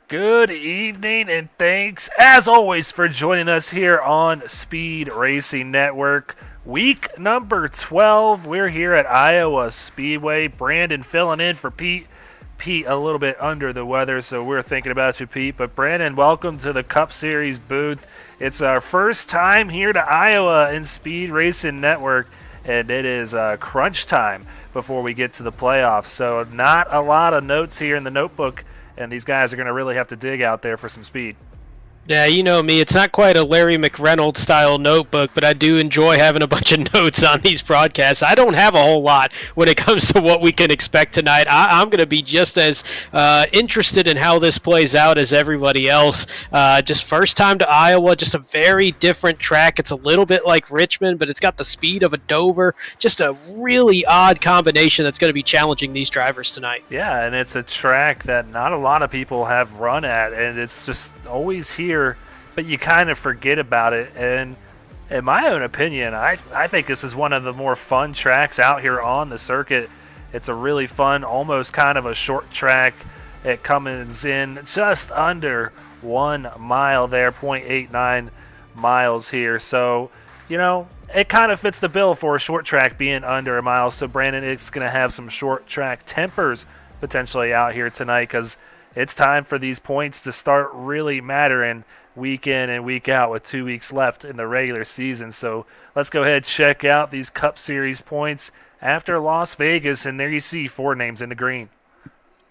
Good evening, and thanks, as always, for joining us here on Speed Racing Network. Week number 12. We're here at Iowa Speedway. Brandon filling in for Pete. Pete a little bit under the weather, so we're thinking about you, Pete. But Brandon, welcome to the Cup Series booth. It's our first time here to Iowa in Speed Racing Network, and it is crunch time before we get to the playoffs. So not a lot of notes here in the notebook, and these guys are going to really have to dig out there for some speed. Yeah, you know me. It's not quite a Larry McReynolds style notebook, but I do enjoy having a bunch of notes on these broadcasts. I don't have a whole lot when it comes to what we can expect tonight. I'm going to be just as interested in how this plays out as everybody else. Just first time to Iowa, just a very different track. It's a little bit like Richmond, but it's got the speed of a Dover. Just a really odd combination that's going to be challenging these drivers tonight. Yeah, and it's a track that not a lot of people have run at, and it's just always here, but you kind of forget about it. And in my own opinion, I think this is one of the more fun tracks out here on the circuit. It's a really fun, almost kind of a short track. It comes in just under 1 mile there, 0.89 miles here. So, it kind of fits the bill for a short track being under a mile. So, Brandon, it's going to have some short track tempers potentially out here tonight, because it's time for these points to start really mattering week in and week out with 2 weeks left in the regular season. So let's go ahead and check out these Cup Series points after Las Vegas, and there you see 4 names in the green.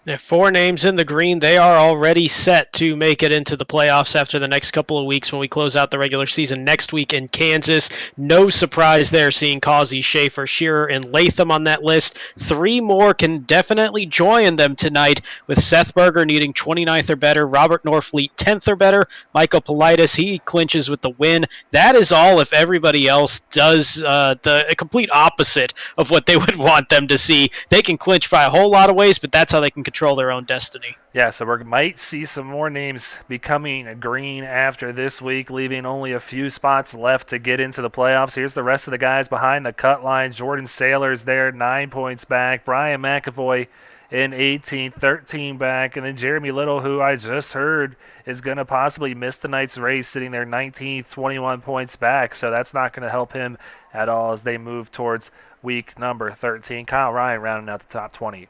The 4 names in the green, they are already set to make it into the playoffs after the next couple of weeks when we close out the regular season next week in Kansas. No surprise there seeing Causey, Schaefer, Shearer, and Latham on that list. 3 more can definitely join them tonight, with Seth Berger needing 29th or better, Robert Norfleet 10th or better, Michael Politis, he clinches with the win. That is all if everybody else does the complete opposite of what they would want them to see. They can clinch by a whole lot of ways, but that's how they can control their own destiny. Yeah, so we might see some more names becoming green after this week, leaving only a few spots left to get into the playoffs. Here's the rest of the guys behind the cut line. Jordan Saylor's there, 9 points back. Brian McAvoy in 18th, 13 back. And then Jeremy Little, who I just heard is going to possibly miss tonight's race, sitting there 19th, 21 points back. So that's not going to help him at all as they move towards week number 13. Kyle Ryan rounding out the top 20.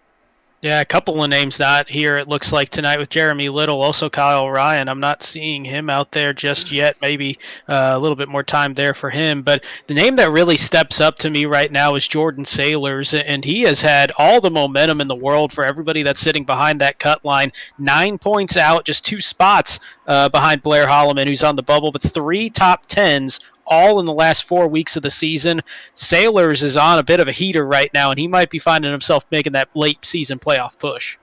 Yeah, a couple of names not here, it looks like, tonight with Jeremy Little, also Kyle Ryan. I'm not seeing him out there just yet. Maybe a little bit more time there for him. But the name that really steps up to me right now is Jordan Saylors, and he has had all the momentum in the world for everybody that's sitting behind that cut line. 9 points out, just 2 spots behind Blair Holloman, who's on the bubble, but 3 top 10s all in the last 4 weeks of the season. Saylors is on a bit of a heater right now, and he might be finding himself making that late season playoff push.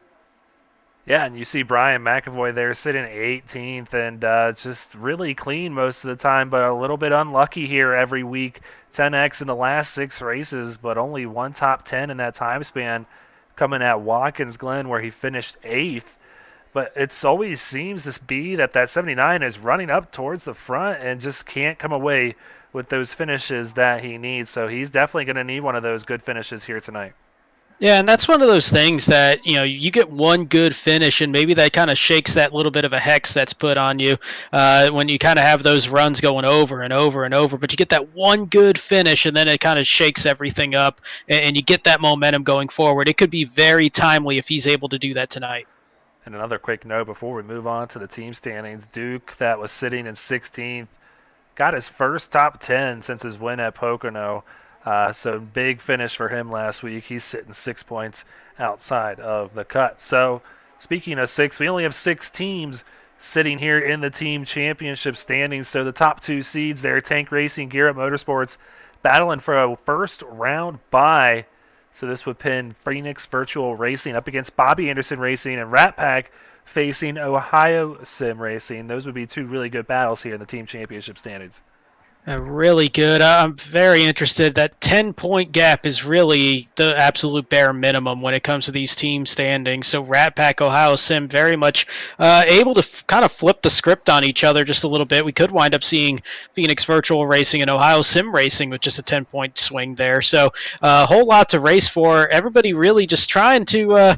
Yeah, and you see Brian McAvoy there sitting 18th and just really clean most of the time, but a little bit unlucky here every week. 10X in the last 6 races, but only 1 top 10 in that time span, coming at Watkins Glen where he finished 8th. But it's always seems to be that 79 is running up towards the front and just can't come away with those finishes that he needs. So he's definitely going to need one of those good finishes here tonight. Yeah, and that's one of those things that, you get one good finish, and maybe that kind of shakes that little bit of a hex that's put on you when you kind of have those runs going over and over and over. But you get that one good finish, and then it kind of shakes everything up, and you get that momentum going forward. It could be very timely if he's able to do that tonight. And another quick note before we move on to the team standings, Duke, that was sitting in 16th, got his first top 10 since his win at Pocono. So big finish for him last week. He's sitting 6 points outside of the cut. So speaking of 6, we only have 6 teams sitting here in the team championship standings. So the top 2 seeds there, Tank Racing, Garrett Motorsports, battling for a first round bye. So this would pin Phoenix Virtual Racing up against Bobby Anderson Racing, and Rat Pack facing Ohio Sim Racing. Those would be 2 really good battles here in the team championship standings. Really good. I'm very interested. That 10-point gap is really the absolute bare minimum when it comes to these team standings. So Rat Pack, Ohio Sim, very much able to kind of flip the script on each other just a little bit. We could wind up seeing Phoenix Virtual Racing and Ohio Sim Racing with just a 10-point swing there. So a whole lot to race for. Everybody really just trying to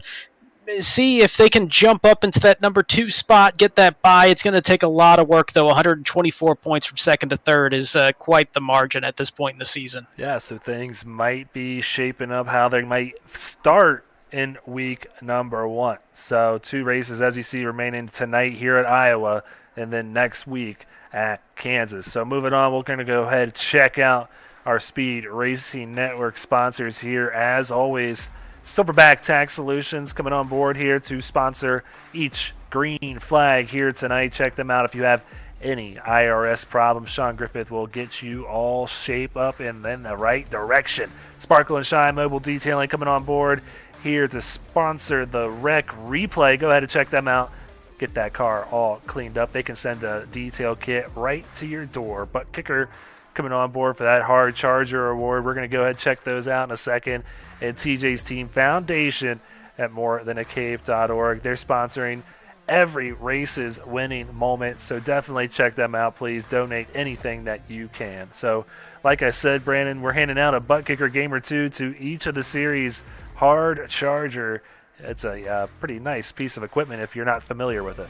see if they can jump up into that number 2 spot, get that bye. It's going to take a lot of work, though. 124 points from second to third is quite the margin at this point in the season. Yeah, so things might be shaping up how they might start in week number 1. So 2 races, as you see, remaining tonight here at Iowa, and then next week at Kansas. So moving on, we're going to go ahead and check out our Speed Racing Network sponsors here. As always, Silverback Tax Solutions coming on board here to sponsor each green flag here tonight. Check them out if you have any IRS problems. Sean Griffith will get you all shape up in the right direction. Sparkle and Shine Mobile Detailing coming on board here to sponsor the Wreck Replay. Go ahead and check them out. Get that car all cleaned up. They can send a detail kit right to your door. But Kicker coming on board for that hard charger award. We're going to go ahead and check those out in a second. And TJ's Team Foundation at morethanAcape.org. They're sponsoring every race's winning moment, so definitely check them out. Please donate anything that you can. So like I said, Brandon, we're handing out a butt kicker game or two to each of the series hard charger. It's a pretty nice piece of equipment if you're not familiar with it.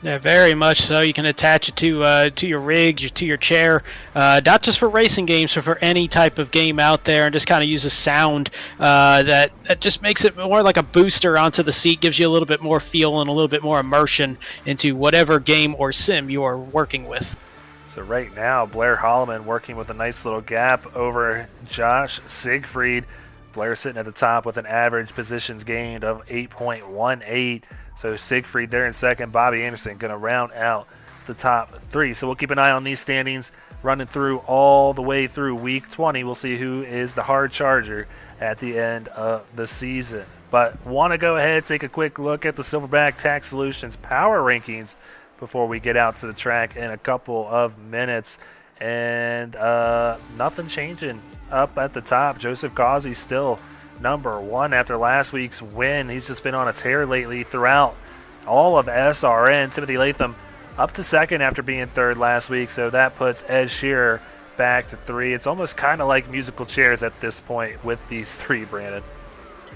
Yeah, very much so. You can attach it to your rig, to your chair, not just for racing games, but for any type of game out there, and just kind of use a sound that just makes it more like a booster onto the seat, gives you a little bit more feel and a little bit more immersion into whatever game or sim you are working with. So right now, Blair Holloman working with a nice little gap over Josh Siegfried. Blair sitting at the top with an average positions gained of 8.18. So Siegfried there in second. Bobby Anderson going to round out the top 3. So we'll keep an eye on these standings running through all the way through week 20. We'll see who is the hard charger at the end of the season. But want to go ahead and take a quick look at the Silverback Tax Solutions power rankings before we get out to the track in a couple of minutes. And nothing changing up at the top. Joseph Causey still number 1 after last week's win. He's just been on a tear lately throughout all of SRN. Timothy Latham up to second after being third last week, so that puts Ed Shearer back to 3. It's almost kind of like musical chairs at this point with these 3, Brandon.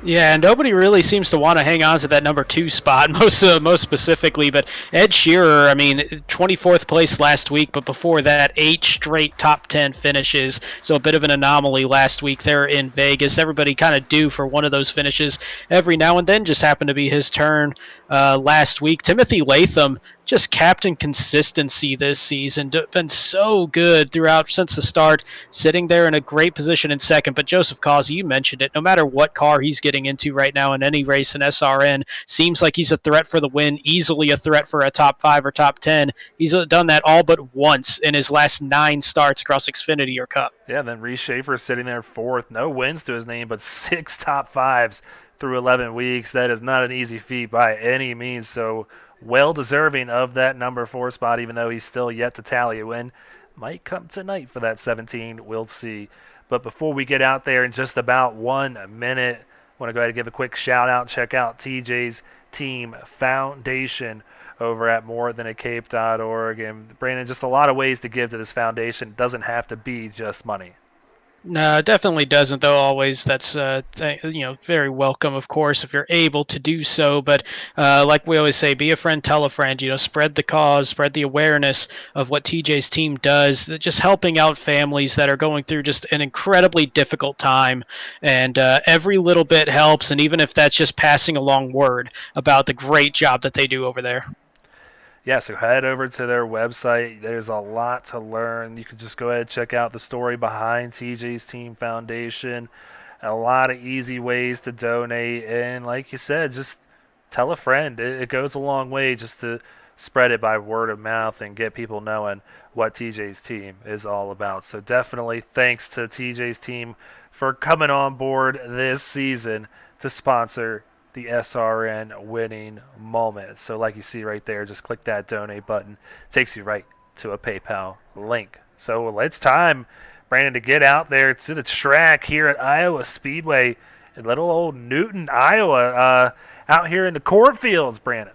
Yeah, and nobody really seems to want to hang on to that number 2 spot, most specifically. But Ed Shearer, 24th place last week, but before that, 8 straight top 10 finishes. So a bit of an anomaly last week there in Vegas. Everybody kind of due for one of those finishes every now and then. Just happened to be his turn last week. Timothy Latham, just captain consistency this season. Been so good throughout since the start, sitting there in a great position in second. But Joseph Causey, you mentioned it, no matter what car he's getting into right now in any race in SRN, seems like he's a threat for the win, easily a threat for a top 5 or top 10. He's done that all but once in his last 9 starts across Xfinity or Cup. Yeah, then Reese Schaefer sitting there 4th. No wins to his name, but 6 top 5s through 11 weeks. That is not an easy feat by any means. So well deserving of that number 4 spot, even though he's still yet to tally a win. Might come tonight for that 17. We'll see. But before we get out there in just about 1 minute, I want to go ahead and give a quick shout out. Check out TJ's Team Foundation over at morethanAcape.org. And Brandon, just a lot of ways to give to this foundation. It doesn't have to be just money. No, it definitely doesn't, though. Always, that's very welcome, of course, if you're able to do so. But like we always say, be a friend, tell a friend. Spread the cause, spread the awareness of what TJ's team does. Just helping out families that are going through just an incredibly difficult time, and every little bit helps. And even if that's just passing along word about the great job that they do over there. Yeah, so head over to their website. There's a lot to learn. You can just go ahead and check out the story behind TJ's Team Foundation. A lot of easy ways to donate. And like you said, just tell a friend. It goes a long way just to spread it by word of mouth and get people knowing what TJ's team is all about. So definitely thanks to TJ's team for coming on board this season to sponsor the SRN winning moment. So like you see right there, just click that donate button. It takes you right to a PayPal link. So it's time, Brandon, to get out there to the track here at Iowa Speedway in little old Newton, Iowa, out here in the cornfields, Brandon.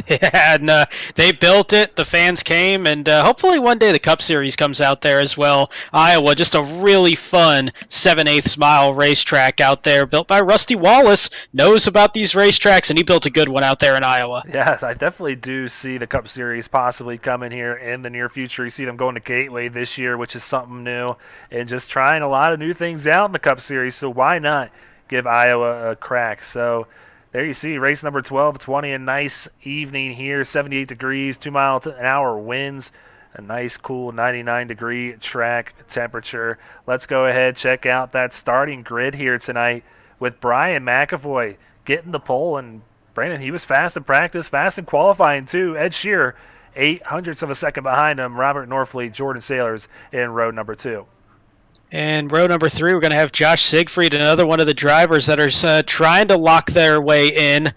Yeah, and they built it. The fans came, and hopefully one day the Cup Series comes out there as well. Iowa, just a really fun 7/8 mile racetrack out there, built by Rusty Wallace. Knows about these racetracks, and he built a good one out there in Iowa. Yeah, I definitely do see the Cup Series possibly coming here in the near future. You see them going to Gateway this year, which is something new, and just trying a lot of new things out in the Cup Series. So why not give Iowa a crack? So there you see race number 12, 20, a nice evening here, 78 degrees, 2-mile-an-hour winds, a nice cool 99-degree track temperature. Let's go ahead, check out that starting grid here tonight with Brian McAvoy getting the pole. And Brandon, he was fast in practice, fast in qualifying too. Ed Shearer, 0.08 of a second behind him. Robert Norfleet, Jordan Sailors in row number 2. And row number 3, we're going to have Josh Siegfried, another one of the drivers that are trying to lock their way in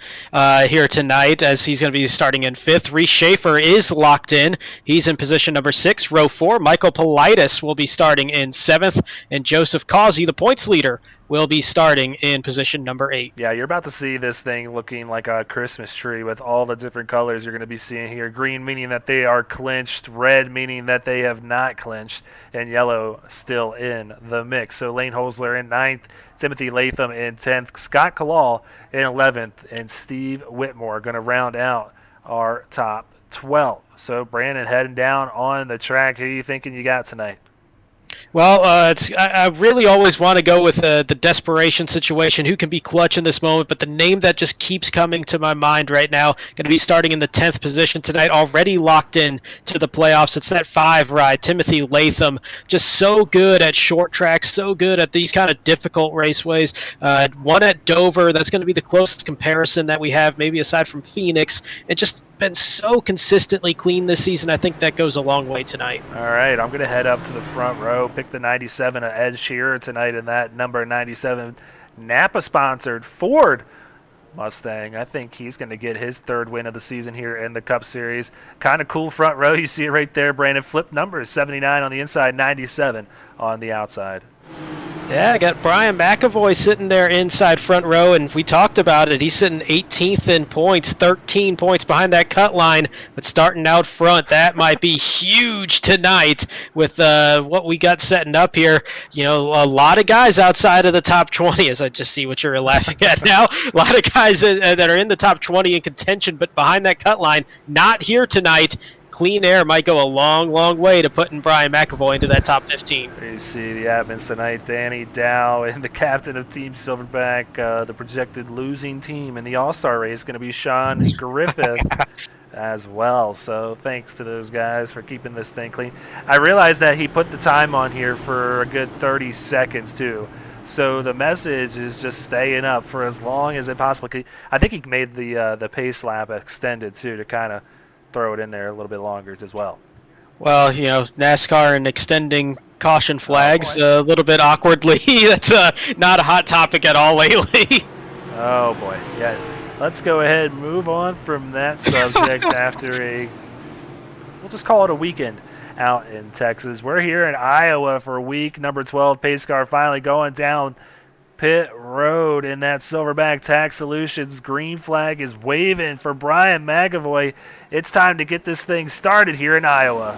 here tonight, as he's going to be starting in 5th. Reese Schaefer is locked in. He's in position number 6. Row 4, Michael Politis will be starting in 7th, and Joseph Causey, the points leader, will be starting in position number 8. Yeah, you're about to see this thing looking like a Christmas tree with all the different colors you're going to be seeing here. Green meaning that they are clinched, red meaning that they have not clinched, and yellow still in the mix. So Lane Holzler in 9th, Timothy Latham in 10th, Scott Kalal in 11th, and Steve Whitmore going to round out our top 12. So Brandon, heading down on the track, who are you thinking you got tonight? Well, I really always want to go with the desperation situation. Who can be clutch in this moment? But the name that just keeps coming to my mind right now, going to be starting in the 10th position tonight, already locked in to the playoffs. It's that 5 ride, Timothy Latham. Just so good at short tracks, so good at these kind of difficult raceways. One at Dover, that's going to be the closest comparison that we have, maybe aside from Phoenix. And just been so consistently clean this season. I think that goes a long way tonight. All right, I'm going to head up to the front row, pick the 97 of Ed Shearer tonight in that number 97 Napa-sponsored Ford Mustang. I think he's going to get his 3rd win of the season here in the Cup Series. Kind of cool front row. You see it right there, Brandon. Flip numbers, 79 on the inside, 97 on the outside. Yeah, I got Brian McAvoy sitting there inside front row, and we talked about it. He's sitting 18th in points, 13 points behind that cut line, but starting out front, that might be huge tonight with what we got setting up here. You know, a lot of guys outside of the top 20, as I just see what you're laughing at now. A lot of guys that are in the top 20 in contention, but behind that cut line, not here tonight. Clean air might go a long, long way to putting Brian McAvoy into that top 15. You see the admins tonight, Danny Dow and the captain of Team Silverback, the projected losing team in the All-Star race, going to be Sean Griffith as well. So thanks to those guys for keeping this thing clean. I realized that he put the time on here for a good 30 seconds too. So the message is just staying up for as long as it possibly could. I think he made the pace lap extended too to kind of throw it in there a little bit longer as well. Well, you know, NASCAR and extending caution flags a little bit awkwardly. That's not a hot topic at all lately. Oh boy, yeah. Let's go ahead and move on from that subject after we'll just call it a weekend out in Texas. We're here in Iowa for week number 12. Pace car finally going down pit road in that Silverback Tax Solutions. Green flag is waving for Brian McAvoy. It's time to get this thing started here in Iowa.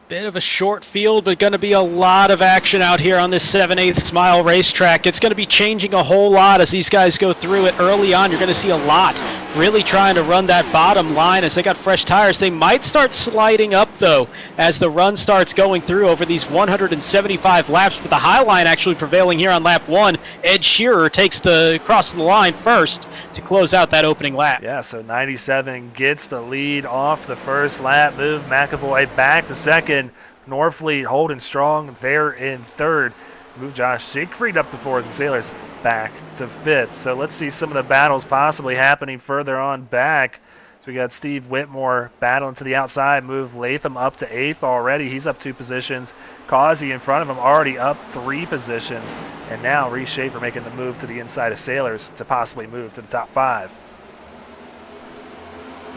Bit of a short field, but going to be a lot of action out here on this 7/8 mile racetrack. It's going to be changing a whole lot as these guys go through it early on. You're going to see a lot really trying to run that bottom line as they got fresh tires. They might start sliding up, though, as the run starts going through over these 175 laps, but the high line actually prevailing here on lap 1. Ed Shearer takes the cross the line first to close out that opening lap. Yeah, so 97 gets the lead off the first lap, move McAvoy back to second. Norfleet holding strong there in 3rd. Move Josh Siegfried up to 4th, and Sailors back to 5th. So let's see some of the battles possibly happening further on back. So we got Steve Whitmore battling to the outside, move Latham up to 8th already. He's up 2 positions. Causey in front of him already up 3 positions. And now Reese Schaefer making the move to the inside of Sailors to possibly move to the top 5.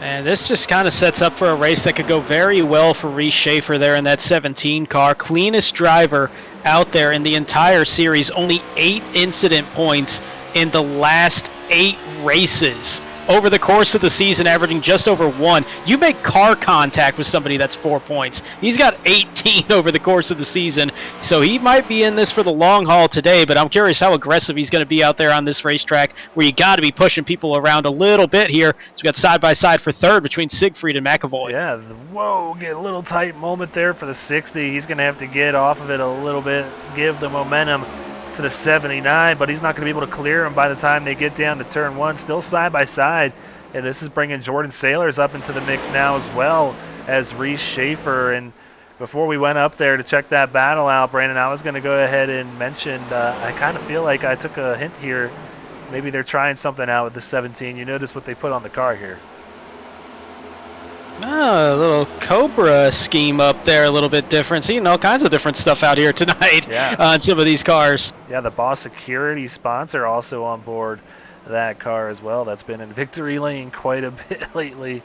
And this just kind of sets up for a race that could go very well for Reese Schaefer there in that 17 car. Cleanest driver out there in the entire series. Only 8 incident points in the last 8 races. Over the course of the season, averaging just over 1. You make car contact with somebody, that's 4 points. He's got 18 over the course of the season, so he might be in this for the long haul today, but I'm curious how aggressive he's going to be out there on this racetrack where you got to be pushing people around a little bit here. So we got side-by-side for third between Siegfried and McAvoy. Yeah, whoa, get a little tight moment there for the 60. He's going to have to get off of it a little bit, give the momentum to the 79, but he's not going to be able to clear him by the time they get down to turn 1. Still side by side, and this is bringing Jordan Sailors up into the mix now as well as Reese Schaefer. And before we went up there to check that battle out, Brandon, I was going to go ahead and mention I kind of feel like I took a hint here. Maybe they're trying something out with the 17. You notice what they put on the car here. Oh, a little Cobra scheme up there, a little bit different. Seeing all kinds of different stuff out here tonight on some of these cars. Yeah, the Boss Security sponsor also on board that car as well. That's been in victory lane quite a bit lately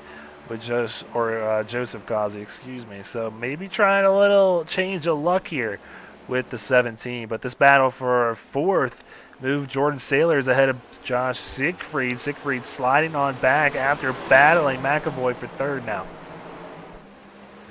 with Joseph Kazi, excuse me. So maybe trying a little change of luck here with the 17. But this battle for fourth moved Jordan Sailors ahead of Josh Siegfried. Siegfried sliding on back after battling McAvoy for third now.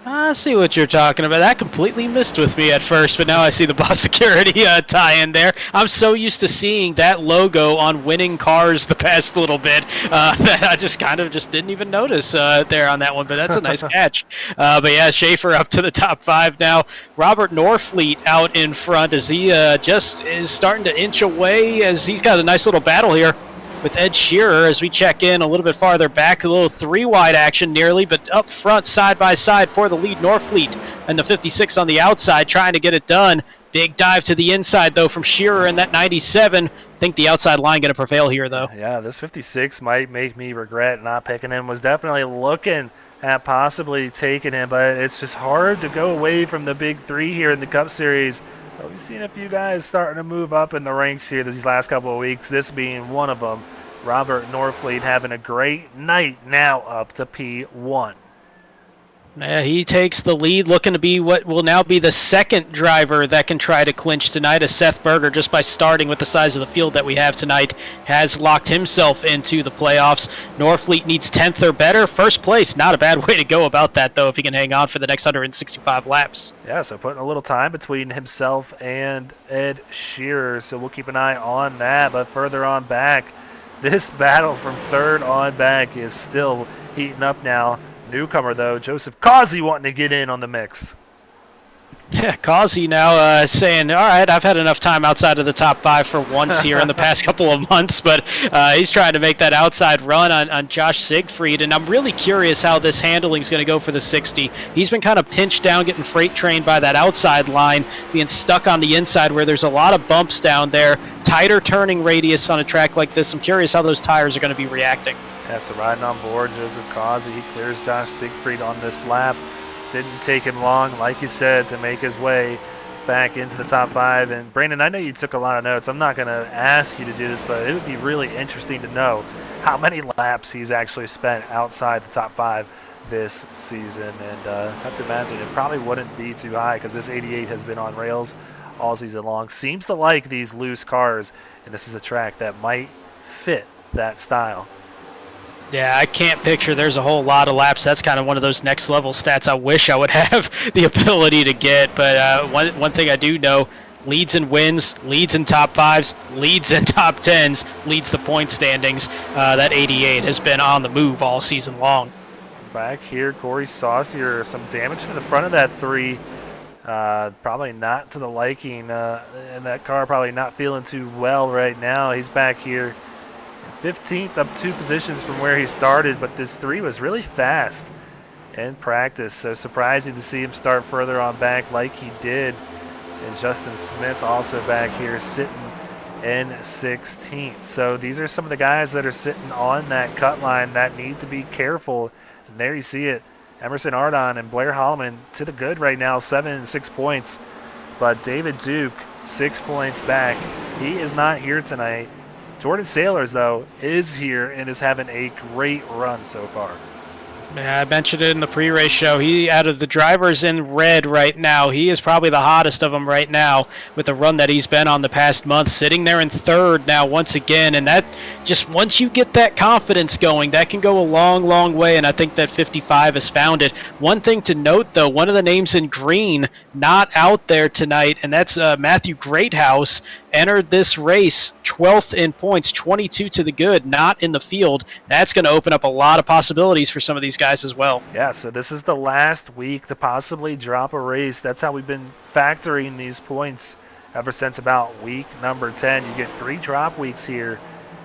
I see what you're talking about. That completely missed with me at first, but now I see the Boss Security tie-in there. I'm so used to seeing that logo on winning cars the past little bit that I just kind of just didn't even notice there on that one, but that's a nice catch. But yeah, Schaefer up to the top 5 now. Robert Norfleet out in front as he just is starting to inch away as he's got a nice little battle here with Ed Shearer as we check in a little bit farther back. A little 3-wide action nearly, but up front, side by side for the lead, Norfleet and the 56 on the outside trying to get it done. Big dive to the inside, though, from Shearer in that 97. I think the outside line going to prevail here, though. Yeah, this 56 might make me regret not picking him. Was definitely looking at possibly taking him, but it's just hard to go away from the big 3 here in the Cup Series. We've seen a few guys starting to move up in the ranks here these last couple of weeks, this being one of them. Robert Norfleet having a great night, now up to P1. Yeah, he takes the lead, looking to be what will now be the second driver that can try to clinch tonight, as Seth Berger, just by starting with the size of the field that we have tonight, has locked himself into the playoffs. Norfleet needs 10th or better. First place, not a bad way to go about that, though, if he can hang on for the next 165 laps. Yeah, so putting a little time between himself and Ed Shearer, so we'll keep an eye on that. But further on back, this battle from third on back is still heating up now. Newcomer, though, Joseph Kazi wanting to get in on the mix. Yeah, Kazi now saying, all right, I've had enough time outside of the top 5 for once here in the past couple of months, but he's trying to make that outside run on Josh Siegfried, and I'm really curious how this handling is going to go for the 60. He's been kind of pinched down, getting freight trained by that outside line, being stuck on the inside where there's a lot of bumps down there, tighter turning radius on a track like this. I'm curious how those tires are going to be reacting. Yeah, so riding on board, Joseph Kazi, he clears Josh Siegfried on this lap. Didn't take him long, like you said, to make his way back into the top 5. And Brandon, I know you took a lot of notes. I'm not going to ask you to do this, but it would be really interesting to know how many laps he's actually spent outside the top 5 this season. And I have to imagine it probably wouldn't be too high because this 88 has been on rails all season long. Seems to like these loose cars, and this is a track that might fit that style. Yeah, I can't picture there's a whole lot of laps. That's kind of one of those next level stats I wish I would have the ability to get. But one thing I do know, leads in wins, leads in top 5s, leads in top 10s, leads the point standings. That 88 has been on the move all season long. Back here, Corey Saucier, some damage to the front of that 3. Probably not to the liking, and that car probably not feeling too well right now. He's back here 15th, up 2 positions from where he started, but this 3 was really fast in practice, so surprising to see him start further on back like he did. And Justin Smith also back here sitting in 16th. So these are some of the guys that are sitting on that cut line that need to be careful, and there you see it. Emerson Ardon and Blair Holloman to the good right now, 7 and 6 points, but David Duke 6 points back. He is not here tonight. Jordan Sailors, though, is here and is having a great run so far. Yeah, I mentioned it in the pre-race show. He, out of the drivers in red right now, he is probably the hottest of them right now with the run that he's been on the past month, sitting there in third now once again. And that just, once you get that confidence going, that can go a long, long way. And I think that 55 has found it. One thing to note, though, one of the names in green not out there tonight, and that's Matthew Greathouse, entered this race 12th in points, 22 to the good, not in the field. That's going to open up a lot of possibilities for some of these guys as well. Yeah, so this is the last week to possibly drop a race. That's how we've been factoring these points ever since about week number 10. You get 3 drop weeks here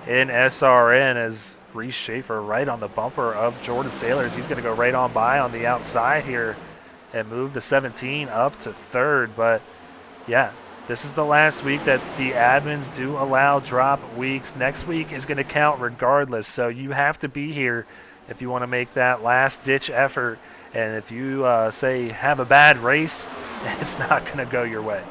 in SRN as Reese Schaefer right on the bumper of Jordan Sailors. He's going to go right on by on the outside here and move the 17 up to third. But, yeah, this is the last week that the admins do allow drop weeks. Next week is going to count regardless, so you have to be here if you want to make that last-ditch effort. And if you, say, have a bad race, it's not going to go your way.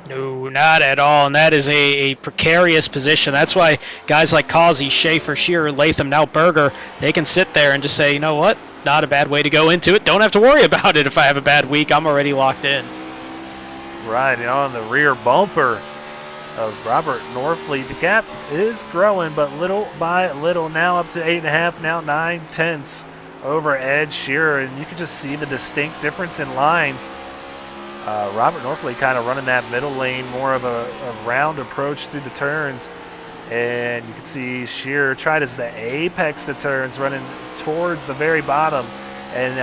No, not at all, and that is a precarious position. That's why guys like Causey, Schaefer, Shearer, Latham, now Berger, they can sit there and just say, you know what, not a bad way to go into it. Don't have to worry about it if I have a bad week. I'm already locked in. Right, and on the rear bumper of Robert Norfleet, the gap is growing, but little by little, now up to 8.5, now 9/10 over Ed Shearer, and you can just see the distinct difference in lines. Robert Norfleet kind of running that middle lane, more of a round approach through the turns, and you can see Shearer tried as the apex the turns, running towards the very bottom. And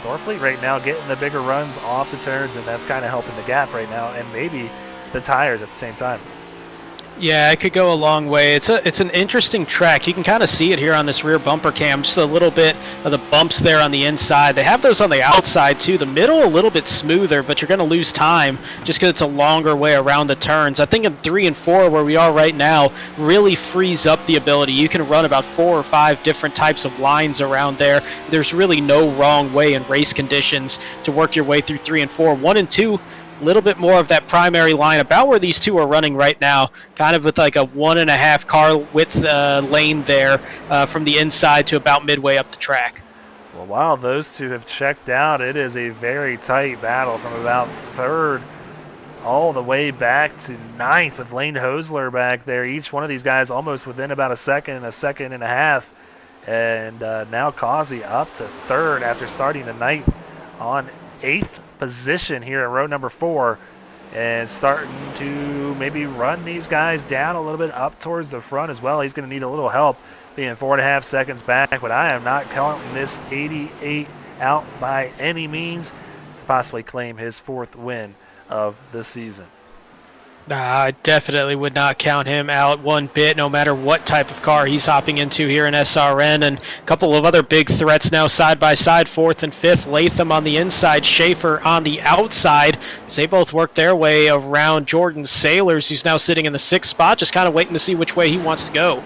Norfleet right now getting the bigger runs off the turns, and that's kind of helping the gap right now, and maybe the tires at the same time. Yeah, it could go a long way. It's an interesting track. You can kind of see it here on this rear bumper cam, just a little bit of the bumps there on the inside. They have those on the outside too. The middle a little bit smoother, but you're going to lose time just because it's a longer way around the turns. I think in 3 and 4, where we are right now, really frees up the ability. You can run about 4 or 5 different types of lines around there. There's really no wrong way in race conditions to work your way through 3 and 4. 1 and 2, a little bit more of that primary line, about where these two are running right now, kind of with like a 1.5 car width lane there from the inside to about midway up the track. Well, while those two have checked out, it is a very tight battle from about third all the way back to ninth with Lane Hosler back there. Each one of these guys almost within about a second and a half. And now Causey up to third after starting the night on 8th position here at row number 4, and starting to maybe run these guys down a little bit up towards the front as well. He's going to need a little help, being 4.5 seconds back, but I am not counting this 88 out by any means to possibly claim his 4th win of the season. I definitely would not count him out one bit, no matter what type of car he's hopping into here in SRN. And a couple of other big threats now side by side, 4th and 5th. Latham on the inside, Schaefer on the outside. As they both work their way around Jordan Sailors, who's now sitting in the 6th spot, just kind of waiting to see which way he wants to go.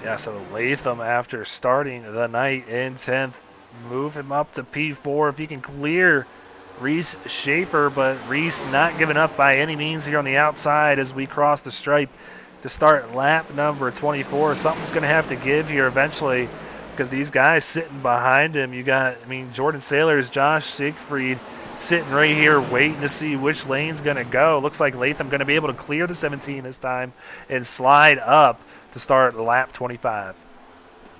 Yeah, so Latham, after starting the night in 10th, move him up to P4 if he can clear Reese Schaefer, but Reese not giving up by any means here on the outside as we cross the stripe to start lap number 24. Something's going to have to give here eventually, because these guys sitting behind him, you got, Jordan Sailors, Josh Siegfried sitting right here waiting to see which lane's going to go. Looks like Latham going to be able to clear the 17 this time and slide up to start lap 25.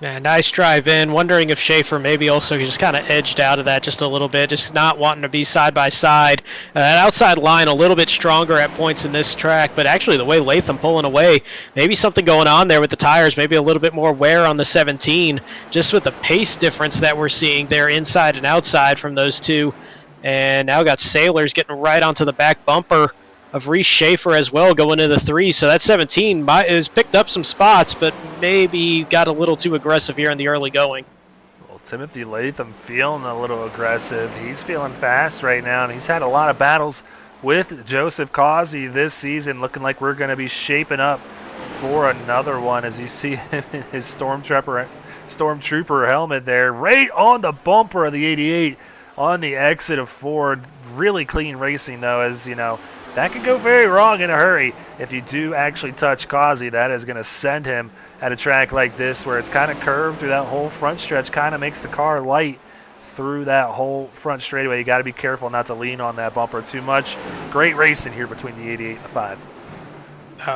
Yeah, nice drive in. Wondering if Schaefer maybe also just kind of edged out of that just a little bit, just not wanting to be side by side. That outside line a little bit stronger at points in this track, but actually the way Latham pulling away, maybe something going on there with the tires, maybe a little bit more wear on the 17, just with the pace difference that we're seeing there inside and outside from those two. And now got Sailors getting right onto the back bumper of Reese Schaefer as well going into the 3. So that 17 has picked up some spots, but maybe got a little too aggressive here in the early going. Well, Timothy Latham feeling a little aggressive. He's feeling fast right now, and he's had a lot of battles with Joseph Causey this season. Looking like we're going to be shaping up for another one, as you see him in his Stormtrooper helmet there, right on the bumper of the 88. on the exit of 4. Really clean racing, though, as you know, that could go very wrong in a hurry. If you do actually touch Kazi, that is going to send him at a track like this where it's kind of curved through that whole front stretch, kind of makes the car light through that whole front straightaway. You got to be careful not to lean on that bumper too much. Great racing here between the 88 and the 5.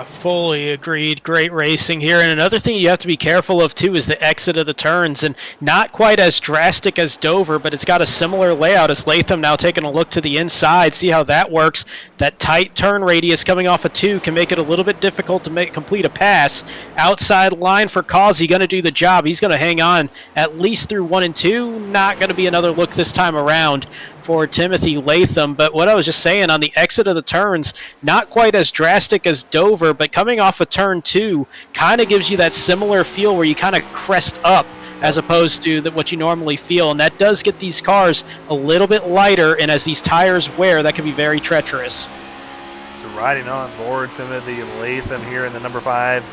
Fully agreed. Great racing here. And another thing you have to be careful of, too, is the exit of the turns. And not quite as drastic as Dover, but it's got a similar layout as Latham. Now taking a look to the inside, see how that works. That tight turn radius coming off of 2 can make it a little bit difficult to complete a pass. Outside line for Causey, going to do the job. He's going to hang on at least through 1 and 2. Not going to be another look this time around for Timothy Latham. But what I was just saying, on the exit of the turns, not quite as drastic as Dover, but coming off of turn 2 kind of gives you that similar feel where you kind of crest up as opposed to what you normally feel. And that does get these cars a little bit lighter, and as these tires wear, that can be very treacherous. So riding on board Timothy Latham here in the number 5,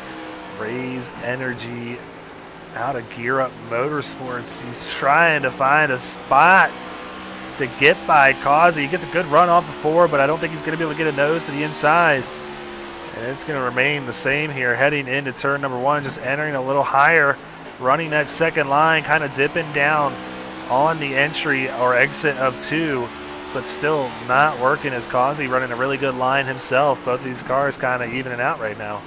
Raise Energy out of Gear Up Motorsports. He's trying to find a spot to get by Causey. He gets a good run off of 4, but I don't think he's going to be able to get a nose to the inside. And it's going to remain the same here heading into turn number 1, just entering a little higher, running that second line, kind of dipping down on the entry or exit of 2, but still not working as Causey running a really good line himself. Both of these cars kind of evening out right now.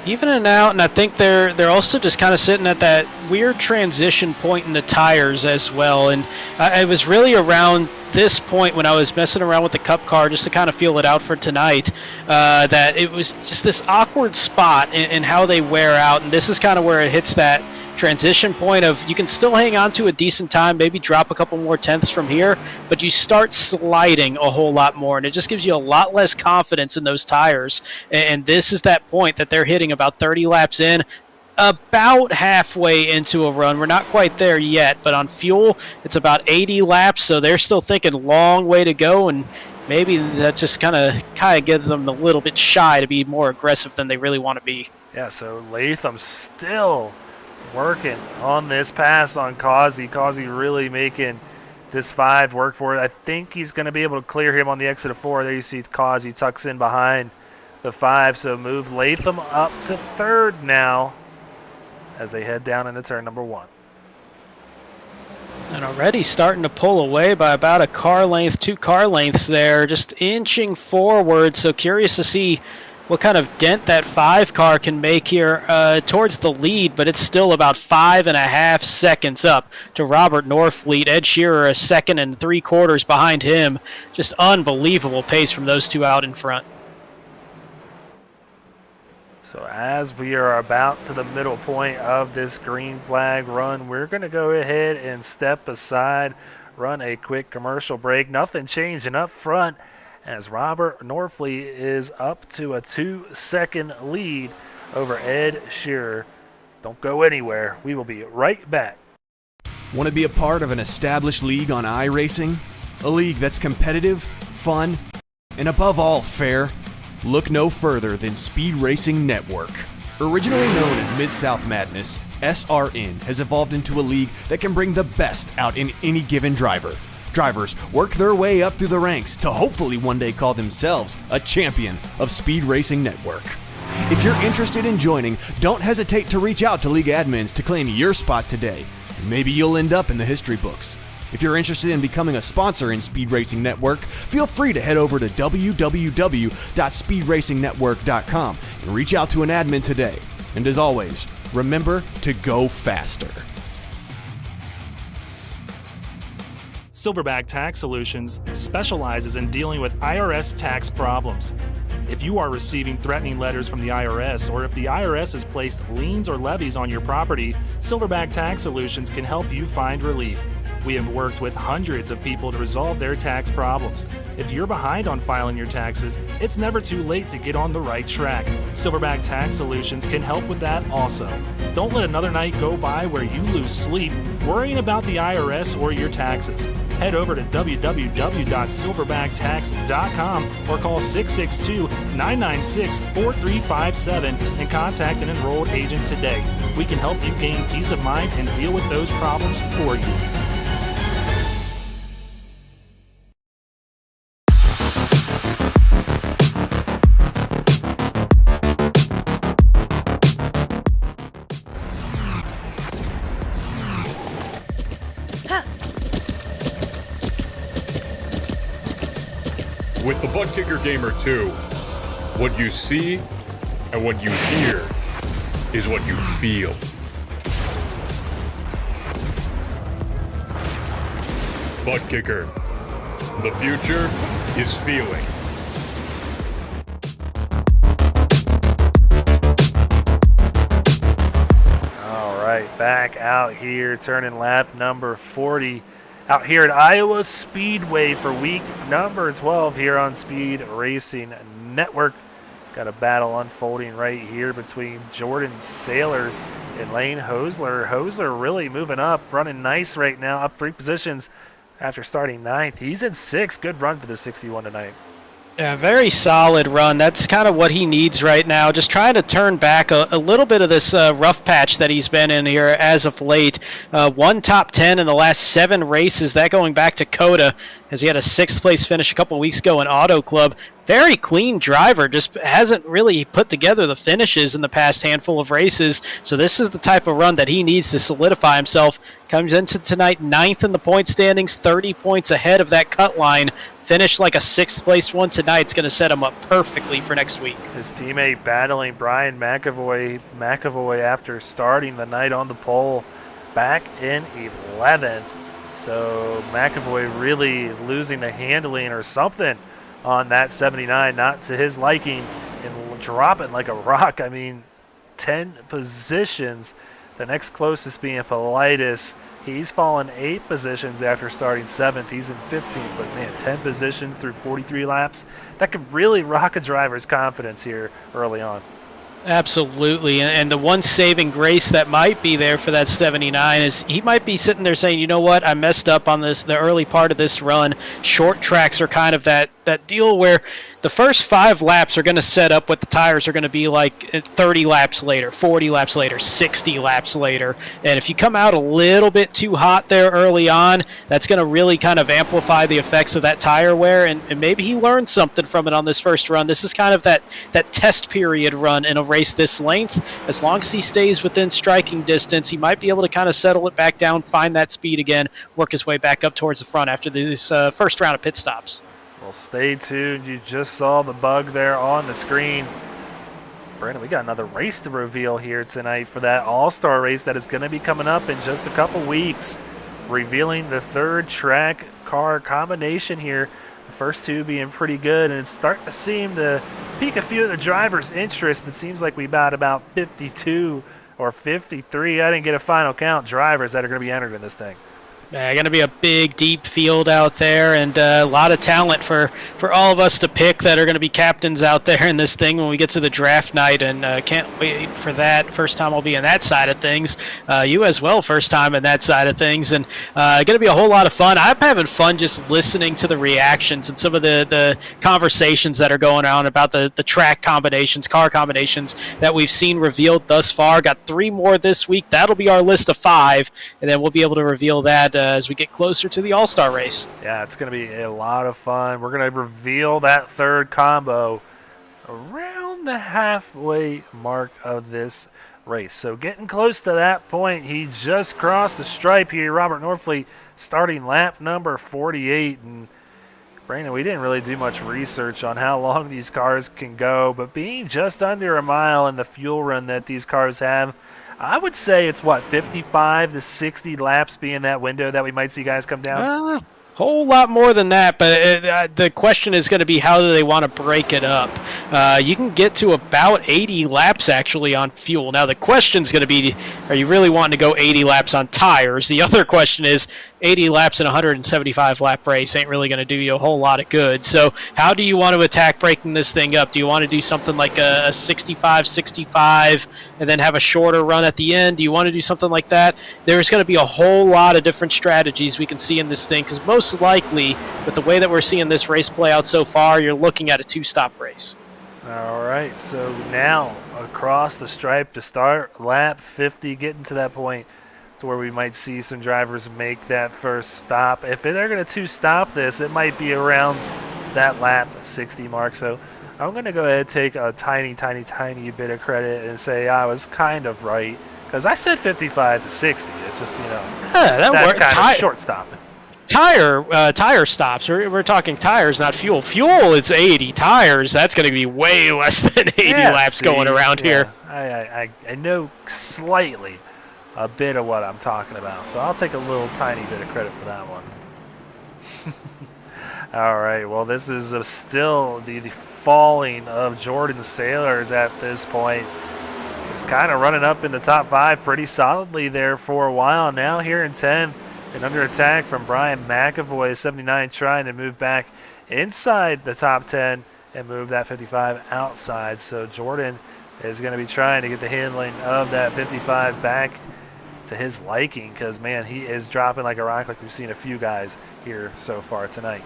Evening out, and I think they're also just kind of sitting at that weird transition point in the tires as well. And I was really around this point when I was messing around with the Cup car just to kind of feel it out for tonight, that it was just this awkward spot in how they wear out. And this is kind of where it hits that transition point of you can still hang on to a decent time, maybe drop a couple more tenths from here, but you start sliding a whole lot more, and it just gives you a lot less confidence in those tires. And this is that point that they're hitting about 30 laps in, about halfway into a run. We're not quite there yet, but on fuel, it's about 80 laps, so they're still thinking long way to go, and maybe that just kind of gives them a little bit shy to be more aggressive than they really want to be. Yeah, so Latham still working on this pass on Causey. Causey really making this 5 work for it. I think he's going to be able to clear him on the exit of 4. There you see Causey tucks in behind the 5, so move Latham up to 3rd now as they head down into turn number 1. And already starting to pull away by about a car length, 2 car lengths there, just inching forward. So curious to see what kind of dent that 5 car can make here towards the lead, but it's still about 5.5 seconds up to Robert Norfleet. Ed Shearer a 2 3/4 behind him. Just unbelievable pace from those 2 out in front. So as we are about to the middle point of this green flag run, we're going to go ahead and step aside, run a quick commercial break. Nothing changing up front, as Robert Norfleet is up to a 2-second lead over Ed Shearer. Don't go anywhere. We will be right back. Want to be a part of an established league on iRacing? A league that's competitive, fun, and above all fair? Look no further than Speed Racing Network. Originally known as Mid-South Madness, SRN has evolved into a league that can bring the best out in any given driver. Drivers work their way up through the ranks to hopefully one day call themselves a champion of Speed Racing Network. If you're interested in joining, don't hesitate to reach out to league admins to claim your spot today. Maybe you'll end up in the history books. If you're interested in becoming a sponsor in Speed Racing Network, feel free to head over to www.speedracingnetwork.com and reach out to an admin today. And as always, remember to go faster. Silverback Tax Solutions specializes in dealing with IRS tax problems. If you are receiving threatening letters from the IRS, or if the IRS has placed liens or levies on your property, Silverback Tax Solutions can help you find relief. We have worked with hundreds of people to resolve their tax problems. If you're behind on filing your taxes, it's never too late to get on the right track. Silverback Tax Solutions can help with that also. Don't let another night go by where you lose sleep worrying about the IRS or your taxes. Head over to www.silverbacktacks.com or call 662-996-4357 and contact an enrolled agent today. We can help you gain peace of mind and deal with those problems for you. With the Butt Kicker Gamer 2, what you see and what you hear is what you feel. Butt Kicker. The future is feeling. All right, back out here, turning lap number 40. Out here at Iowa Speedway for week number 12 here on Speed Racing Network. Got a battle unfolding right here between Jordan Sailors and Lane Hosler. Hosler really moving up, running nice right now, up 3 positions after starting 9th. He's in 6th. Good run for the 61 tonight. Yeah, very solid run. That's kind of what he needs right now. Just trying to turn back a little bit of this rough patch that he's been in here as of late. 1 top 10 in the last 7 races. That going back to Coda, as he had a 6th place finish a couple weeks ago in Auto Club. Very clean driver, just hasn't really put together the finishes in the past handful of races. So this is the type of run that he needs to solidify himself. Comes into tonight 9th in the point standings, 30 points ahead of that cut line. Finish like a 6th place one tonight. It's going to set him up perfectly for next week. His teammate battling Brian McAvoy. McAvoy, after starting the night on the pole, back in 11th. So McAvoy really losing the handling or something on that 79, not to his liking, and dropping like a rock. I mean, 10 positions. The next closest being Politis. He's fallen 8 positions after starting 7th. He's in 15th, but man, 10 positions through 43 laps. That could really rock a driver's confidence here early on. Absolutely, and the one saving grace that might be there for that 79 is he might be sitting there saying, you know what, I messed up on the early part of this run. Short tracks are kind of that deal where the first 5 laps are going to set up what the tires are going to be like 30 laps later, 40 laps later, 60 laps later. And if you come out a little bit too hot there early on, that's going to really kind of amplify the effects of that tire wear. And maybe he learned something from it on this first run. This is kind of that test period run in a race this length. As long as he stays within striking distance, he might be able to kind of settle it back down, find that speed again, work his way back up towards the front after this first round of pit stops. Well, stay tuned. You just saw the bug there on the screen. Brandon, we got another race to reveal here tonight for that all-star race that is going to be coming up in just a couple weeks. Revealing the 3rd track car combination here. The first 2 being pretty good, and it's starting to seem to pique a few of the drivers' interest. It seems like we got about 52 or 53. I didn't get a final count drivers that are going to be entered in this thing. Going to be a big, deep field out there, and a lot of talent for all of us to pick that are going to be captains out there in this thing when we get to the draft night, and can't wait for that. First time I'll be on that side of things. You as well, first time on that side of things, and going to be a whole lot of fun. I'm having fun just listening to the reactions and some of the conversations that are going on about the track combinations, car combinations that we've seen revealed thus far. Got 3 more this week. That'll be our list of 5, and then we'll be able to reveal that as we get closer to the All-Star race. Yeah, it's going to be a lot of fun. We're going to reveal that 3rd combo around the halfway mark of this race. So getting close to that point. He just crossed the stripe here. Robert Norfleet starting lap number 48. And Brandon, we didn't really do much research on how long these cars can go, but being just under a mile in the fuel run that these cars have, I would say it's, 55 to 60 laps being that window that we might see guys come down? Whole lot more than that, but the question is going to be how do they want to break it up. You can get to about 80 laps actually on fuel. Now the question is going to be, are you really wanting to go 80 laps on tires? The other question is, 80 laps in a 175 lap race ain't really going to do you a whole lot of good. So how do you want to attack breaking this thing up? Do you want to do something like a 65-65 and then have a shorter run at the end? Do you want to do something like that? There's going to be a whole lot of different strategies we can see in this thing, because most likely, with the way that we're seeing this race play out so far, you're looking at a 2-stop race. All right, so now across the stripe to start lap 50, getting to that point to where we might see some drivers make that first stop. If they're going to 2-stop this, it might be around that lap 60 mark. So I'm going to go ahead and take a tiny bit of credit and say I was kind of right, because I said 55 to 60. It's just, that that's worked. kind of short stopping. Tire stops. We're talking tires, not fuel. Fuel is 80. Tires, that's going to be way less than 80 laps going around here. I know slightly a bit of what I'm talking about, so I'll take a little tiny bit of credit for that one. All right, well, this is still the falling of Jordan Sailors at this point. He's kind of running up in the top 5 pretty solidly there for a while. Now here in 10th and under attack from Brian McAvoy, 79, trying to move back inside the top 10 and move that 55 outside. So Jordan is going to be trying to get the handling of that 55 back to his liking because, man, he is dropping like a rock like we've seen a few guys here so far tonight.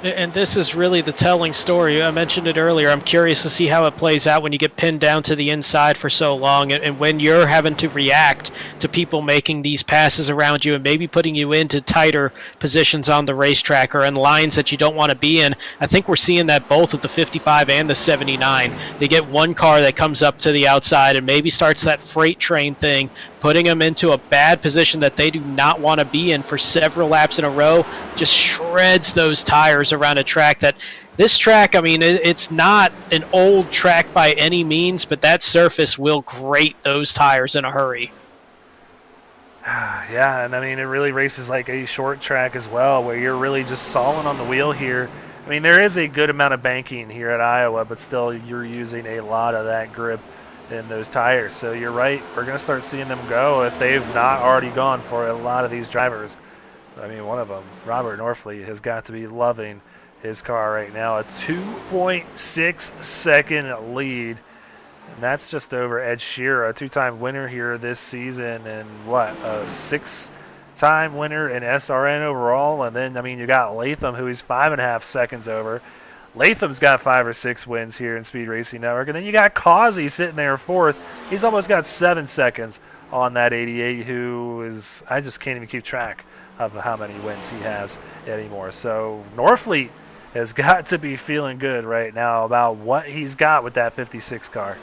And this is really the telling story. I mentioned it earlier. I'm curious to see how it plays out when you get pinned down to the inside for so long and when you're having to react to people making these passes around you and maybe putting you into tighter positions on the racetrack or in lines that you don't want to be in. I think we're seeing that both with the 55 and the 79. They get one car that comes up to the outside and maybe starts that freight train thing, putting them into a bad position that they do not want to be in for several laps in a row, just shreds those tires around a track that this track, I mean, it's not an old track by any means, but that surface will grate those tires in a hurry. Yeah, and I mean, it really races like a short track as well, where you're really just sawing on the wheel here. I mean, there is a good amount of banking here at Iowa, but still you're using a lot of that grip in those tires. So you're right, we're going to start seeing them go if they've not already gone for a lot of these drivers. I mean, one of them, Robert Norfleet, has got to be loving his car right now. A 2.6 second lead, and that's just over Ed Shearer, a 2-time winner here this season, and what, a 6-time winner in SRN overall. And then, I mean, you got Latham, who he's 5.5 seconds over. Latham's got 5 or 6 wins here in Speed Racing Network. And then you got Causey sitting there 4th. He's almost got 7 seconds on that 88, who is, I just can't even keep track of how many wins he has anymore. So Norfleet has got to be feeling good right now about what he's got with that 56 car.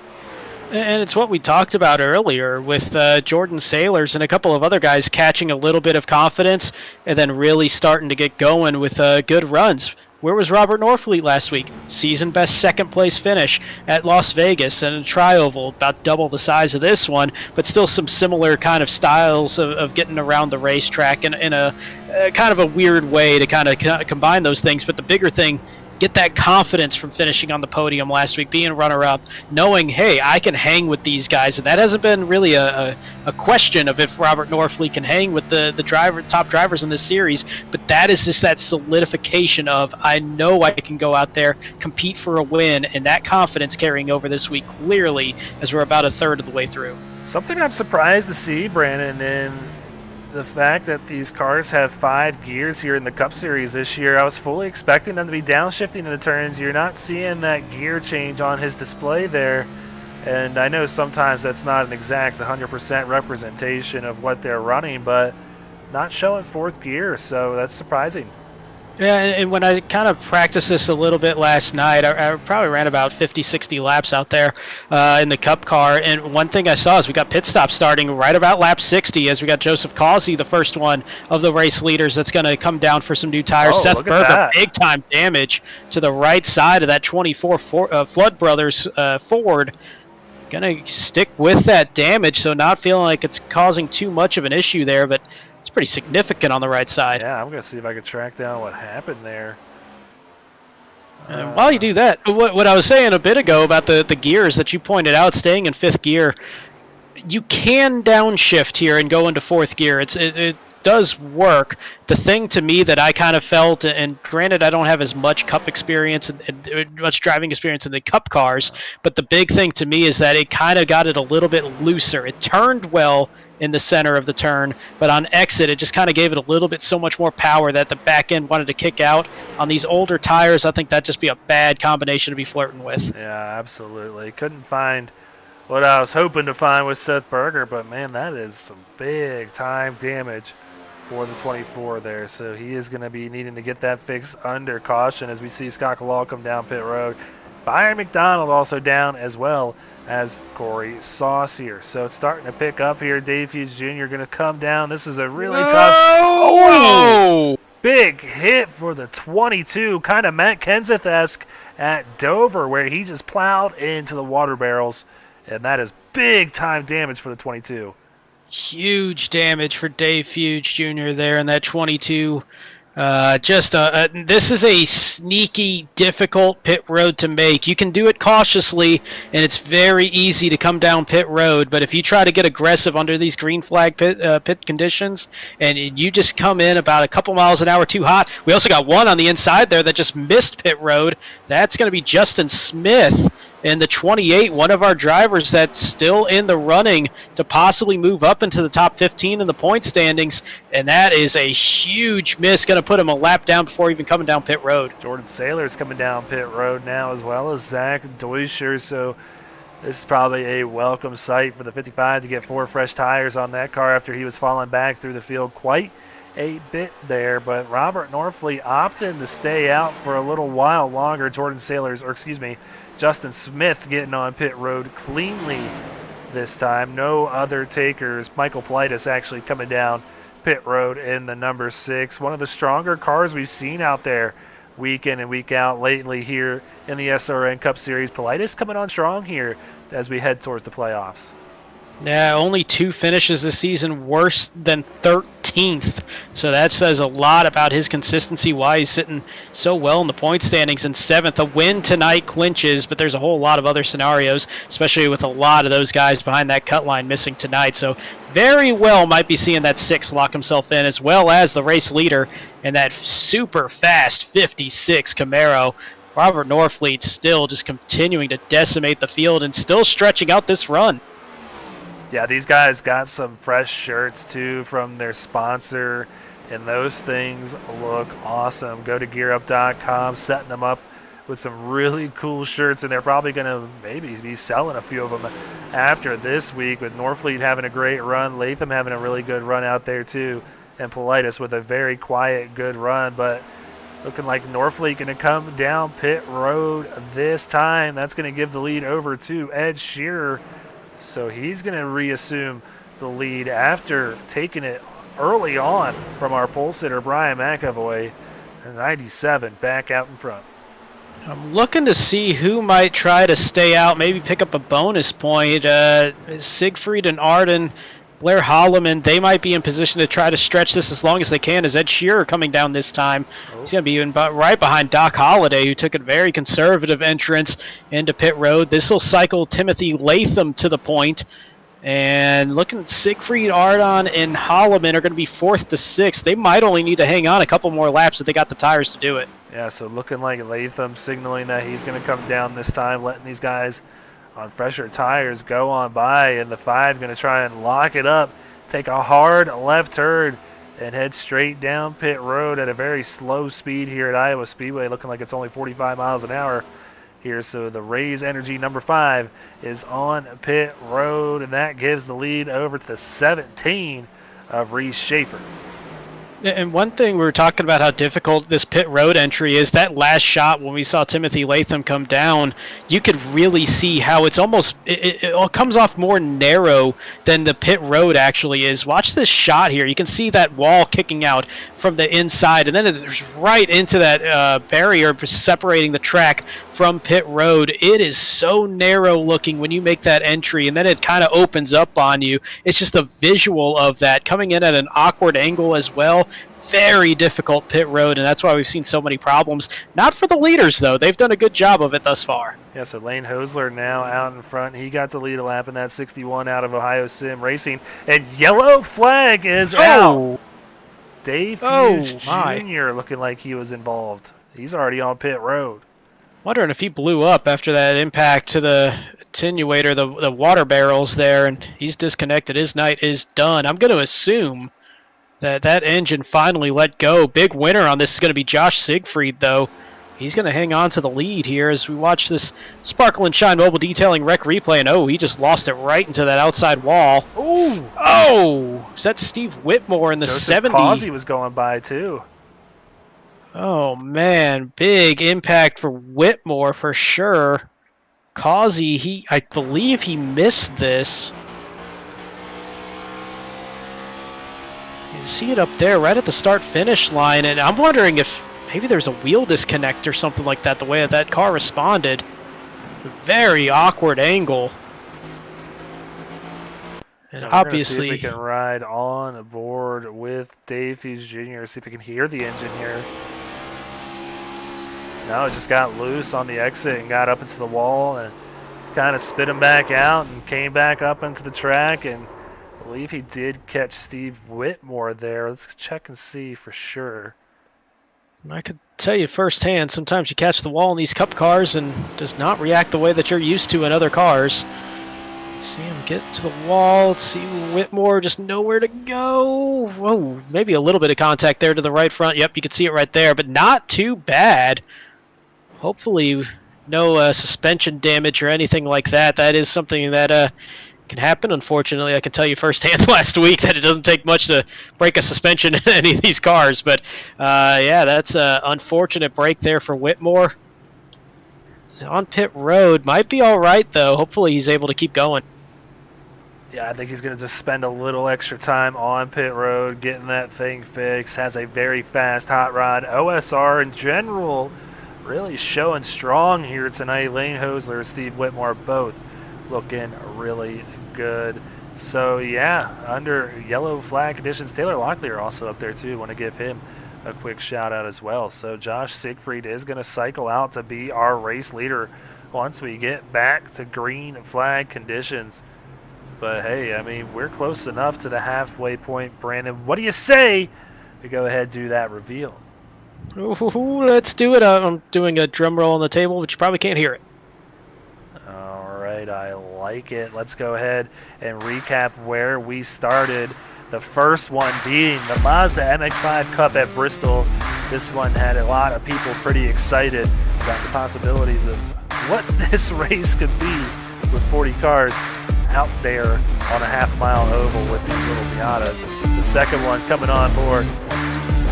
And it's what we talked about earlier with Jordan Sailors and a couple of other guys catching a little bit of confidence and then really starting to get going with good runs. Where was Robert Norfleet last week? Season best second-place finish at Las Vegas and a tri-oval, about double the size of this one, but still some similar kind of styles of getting around the racetrack in a kind of a weird way to kind of combine those things. But the bigger thing, get that confidence from finishing on the podium last week, being runner-up, knowing, hey, I can hang with these guys. And that hasn't been really a question of if Robert Norfleet can hang with the top drivers in this series, but that is just that solidification of, I know I can go out there, compete for a win, and that confidence carrying over this week clearly as we're about a third of the way through. Something I'm surprised to see, Brandon, in the fact that these cars have 5 gears here in the Cup Series this year. I was fully expecting them to be downshifting in the turns. You're not seeing that gear change on his display there. And I know sometimes that's not an exact 100% representation of what they're running, but not showing 4th gear, so that's surprising. Yeah, and when I kind of practiced this a little bit last night, I probably ran about 50, 60 laps out there in the Cup car. And one thing I saw is we got pit stops starting right about lap 60 as we got Joseph Causey, the first one of the race leaders that's going to come down for some new tires. Seth Berger, big-time damage to the right side of that 24 Flood Brothers Ford. Going to stick with that damage, so not feeling like it's causing too much of an issue there, but it's pretty significant on the right side. Yeah, I'm going to see if I can track down what happened there. And while you do that, what I was saying a bit ago about the gears that you pointed out, staying in 5th gear, you can downshift here and go into 4th gear. It does work. The thing to me that I kind of felt, and granted I don't have as much Cup experience and much driving experience in the Cup cars, but the big thing to me is that it kind of got it a little bit looser. It turned well in the center of the turn, but on exit it just kind of gave it a little bit so much more power that the back end wanted to kick out. On these older tires, I think that'd just be a bad combination to be flirting with. Yeah, absolutely. Couldn't find what I was hoping to find with Seth Berger, but man, that is some big time damage for the 24 there. So he is going to be needing to get that fixed under caution as we see Scott Kalal come down pit road. Byron McDonald also down as well as Corey Saucier. So it's starting to pick up here. Dave Hughes Jr. going to come down. This is a really tough. Oh! big hit for the 22, kind of Matt Kenseth-esque at Dover, where he just plowed into the water barrels, and that is big time damage for the 22. Huge damage for Dave Fuge Jr. there in that 22. This is a sneaky, difficult pit road to make. You can do it cautiously, and it's very easy to come down pit road. But if you try to get aggressive under these green flag pit conditions, and you just come in about a couple miles an hour too hot. We also got one on the inside there that just missed pit road. That's going to be Justin Smith in the 28, one of our drivers that's still in the running to possibly move up into the top 15 in the point standings, and that is a huge miss. Going to put him a lap down before even coming down pit road. Jordan Saylor's coming down pit road now, as well as Zach Deuscher, so this is probably a welcome sight for the 55 to get 4 fresh tires on that car after he was falling back through the field quite a bit there. But Robert Norfleet opting to stay out for a little while longer. Justin Smith getting on pit road cleanly this time. No other takers. Michael Politis actually coming down pit road in the number 6. One of the stronger cars we've seen out there week in and week out lately here in the SRN Cup Series. Politis coming on strong here as we head towards the playoffs. Yeah, only 2 finishes this season, worse than 13th. So that says a lot about his consistency, why he's sitting so well in the point standings in 7th. A win tonight clinches, but there's a whole lot of other scenarios, especially with a lot of those guys behind that cut line missing tonight. So very well might be seeing that 6 lock himself in, as well as the race leader and that super fast 56 Camaro. Robert Norfleet still just continuing to decimate the field and still stretching out this run. Yeah, these guys got some fresh shirts, too, from their sponsor, and those things look awesome. Go to GearUp.com, setting them up with some really cool shirts, and they're probably going to maybe be selling a few of them after this week, with Norfleet having a great run, Latham having a really good run out there, too, and Politis with a very quiet, good run. But looking like Norfleet going to come down pit road this time. That's going to give the lead over to Ed Shearer. So he's going to reassume the lead after taking it early on from our pole sitter, Brian McAvoy, 97 back out in front. I'm looking to see who might try to stay out, maybe pick up a bonus point. Siegfried and Arden, Blair Holloman, they might be in position to try to stretch this as long as they can, as Ed Shearer coming down this time. He's going to be right behind Doc Holliday, who took a very conservative entrance into pit road. This will cycle Timothy Latham to the point. And looking at Siegfried, Ardon, and Holloman are going to be 4th to 6th. They might only need to hang on a couple more laps if they got the tires to do it. Yeah, so looking like Latham signaling that he's going to come down this time, letting these guys on fresher tires go on by, and the 5 going to try and lock it up, take a hard left turn, and head straight down pit road at a very slow speed here at Iowa Speedway, looking like it's only 45 miles an hour here. So the Raise Energy number 5 is on pit road, and that gives the lead over to the 17 of Reese Schaefer. And one thing we were talking about how difficult this pit road entry is, that last shot when we saw Timothy Latham come down, you could really see how it's almost, it comes off more narrow than the pit road actually is. Watch this shot here. You can see that wall kicking out from the inside, and then it's right into that barrier separating the track from pit road. It is so narrow looking when you make that entry, and then it kind of opens up on you. It's just a visual of that coming in at an awkward angle as well. Very difficult pit road, and that's why we've seen so many problems. Not for the leaders, though. They've done a good job of it thus far. Yeah, so Lane Hosler now out in front. He got to lead a lap in that 61 out of Ohio Sim Racing, and yellow flag is out. Dave Hughes Jr. looking like he was involved. He's already on pit road. Wondering if he blew up after that impact to the attenuator, the water barrels there, and he's disconnected. His night is done. I'm going to assume that engine finally let go. Big winner on this is going to be Josh Siegfried, though. He's going to hang on to the lead here as we watch this Sparkle and Shine Mobile Detailing Rec replay. And he just lost it right into that outside wall. Ooh! Oh! Is that Steve Whitmore in the Joseph 70? Causey was going by, too. Oh, man. Big impact for Whitmore for sure. Causey, I believe he missed this. You see it up there right at the start-finish line, and I'm wondering if maybe there's a wheel disconnect or something like that, the way that car responded. A very awkward angle. And obviously, see if we can ride on board with Dave Hughes Jr., see if we can hear the engine here. No, it just got loose on the exit and got up into the wall and kind of spit him back out and came back up into the track. And I believe he did catch Steve Whitmore there. Let's check and see for sure. I could tell you firsthand, sometimes you catch the wall in these cup cars and does not react the way that you're used to in other cars. See him get to the wall. Let's see Whitmore just nowhere to go. Whoa, maybe a little bit of contact there to the right front. Yep, you can see it right there, but not too bad. Hopefully no suspension damage or anything like that. That is something that can happen. Unfortunately, I can tell you firsthand last week that it doesn't take much to break a suspension in any of these cars. But yeah, that's an unfortunate break there for Whitmore. On pit road, might be all right though. Hopefully he's able to keep going. Yeah, I think he's going to just spend a little extra time on pit road getting that thing fixed. Has a very fast hot rod. OSR in general really showing strong here tonight. Lane Hosler and Steve Whitmore both looking really good. So yeah, under yellow flag conditions, Taylor Locklear also up there too. Want to give him a quick shout out as well. So Josh Siegfried is going to cycle out to be our race leader once we get back to green flag conditions. But hey, I mean, we're close enough to the halfway point, Brandon. What do you say we go ahead and do that reveal? Ooh, let's do it. I'm doing a drum roll on the table, but you probably can't hear it. All right, I like it. Let's go ahead and recap where we started. The first one being the Mazda MX-5 Cup at Bristol. This one had a lot of people pretty excited about the possibilities of what this race could be with 40 cars out there on a half-mile oval with these little Miatas. The second one coming on board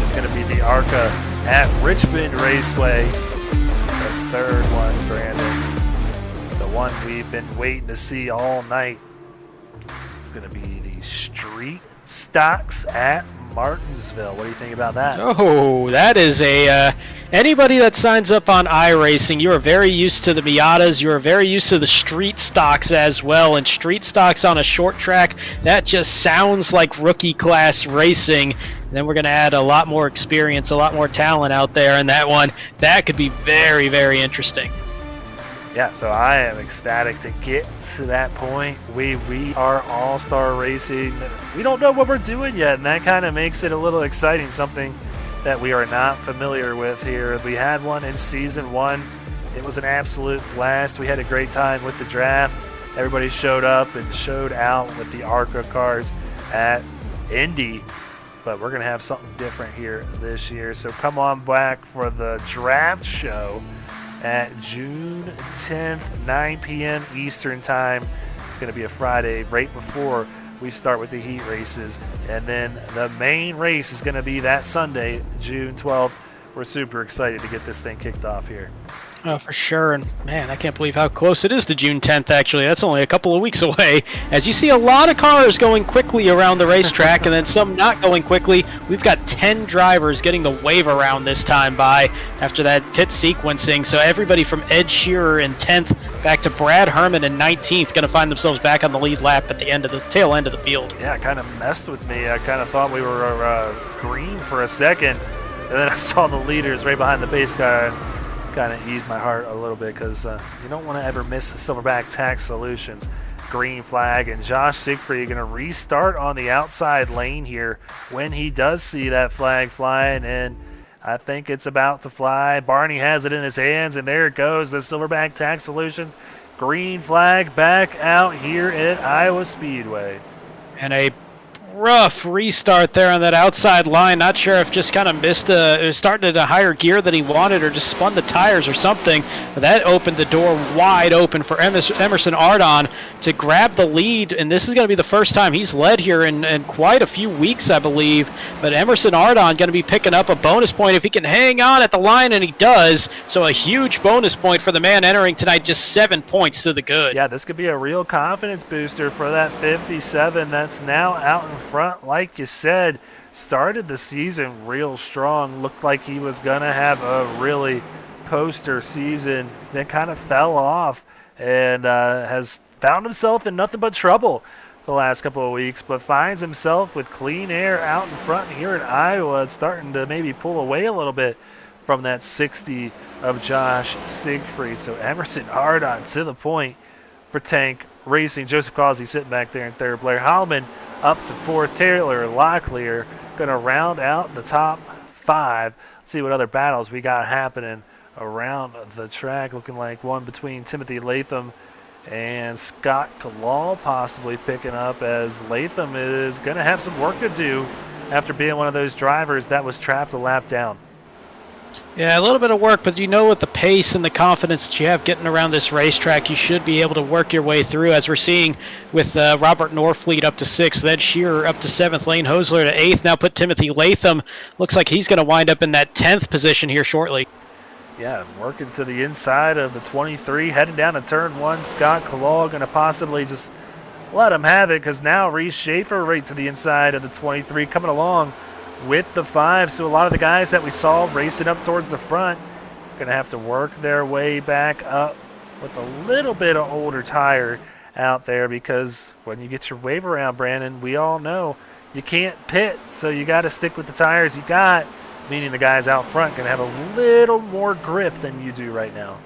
is going to be the ARCA at Richmond Raceway. The third one, Brandon, the one we've been waiting to see all night, it's going to be the Street Stocks at Martinsville. What do you think about that? Oh, that is a anybody that signs up on iRacing, you are very used to the Miatas. You are very used to the street stocks as well. And street stocks on a short track, that just sounds like rookie class racing. And then we're going to add a lot more experience, a lot more talent out there in that one. That could be very, very interesting. Yeah, so I am ecstatic to get to that point. We are all-star racing. We don't know what we're doing yet, and that kind of makes it a little exciting, something that we are not familiar with here. We had one in Season 1. It was an absolute blast. We had a great time with the draft. Everybody showed up and showed out with the ARCA cars at Indy. But we're going to have something different here this year. So come on back for the draft show at June 10th, 9 p.m. Eastern Time. It's going to be a Friday right before we start with the heat races. And then the main race is going to be that Sunday, June 12th. We're super excited to get this thing kicked off here. Oh, for sure. And man, I can't believe how close it is to June 10th, actually. That's only a couple of weeks away. As you see a lot of cars going quickly around the racetrack and then some not going quickly. We've got 10 drivers getting the wave around this time by after that pit sequencing. So everybody from Ed Shearer in 10th back to Brad Herman in 19th going to find themselves back on the lead lap at the end of the tail end of the field. Yeah, it kind of messed with me. I kind of thought we were green for a second. And then I saw the leaders right behind the base car. Kind of eased my heart a little bit because you don't want to ever miss the Silverback Tax Solutions green flag. And Josh Siegfried going to restart on the outside lane here when he does see that flag flying, and I think it's about to fly. Barney has it in his hands, and there it goes, the Silverback Tax Solutions green flag back out here at Iowa Speedway. And a rough restart there on that outside line. Not sure if just kind of missed started at a higher gear than he wanted or just spun the tires or something. But that opened the door wide open for Emerson Ardon to grab the lead, and this is going to be the first time he's led here in quite a few weeks, I believe. But Emerson Ardon going to be picking up a bonus point if he can hang on at the line, and he does. So a huge bonus point for the man entering tonight, just 7 points to the good. Yeah, this could be a real confidence booster for that 57 that's now out in front. Like you said, started the season real strong, looked like he was going to have a really poster season, then kind of fell off and has found himself in nothing but trouble the last couple of weeks, but finds himself with clean air out in front here in Iowa. It's starting to maybe pull away a little bit from that 60 of Josh Siegfried. So Emerson Ardon to the point for Tank Racing. Joseph Causey sitting back there in third. Blair Holloman up to fourth. Taylor Locklear going to round out the top 5. Let's see what other battles we got happening around the track. Looking like one between Timothy Latham and Scott Kalal possibly picking up, as Latham is going to have some work to do after being one of those drivers that was trapped a lap down. Yeah, a little bit of work, but you know, with the pace and the confidence that you have getting around this racetrack, you should be able to work your way through, as we're seeing with Robert Norfleet up to 6th, then Shearer up to 7th, Lane Hosler to 8th, now put Timothy Latham. Looks like he's going to wind up in that 10th position here shortly. Yeah, working to the inside of the 23, heading down to turn 1. Scott Kalal going to possibly just let him have it, because now Reese Schaefer right to the inside of the 23 coming along with the 5. So a lot of the guys that we saw racing up towards the front going to have to work their way back up with a little bit of older tire out there, because when you get your wave around, Brandon, we all know you can't pit, so you got to stick with the tires you got, meaning the guys out front going to have a little more grip than you do right now.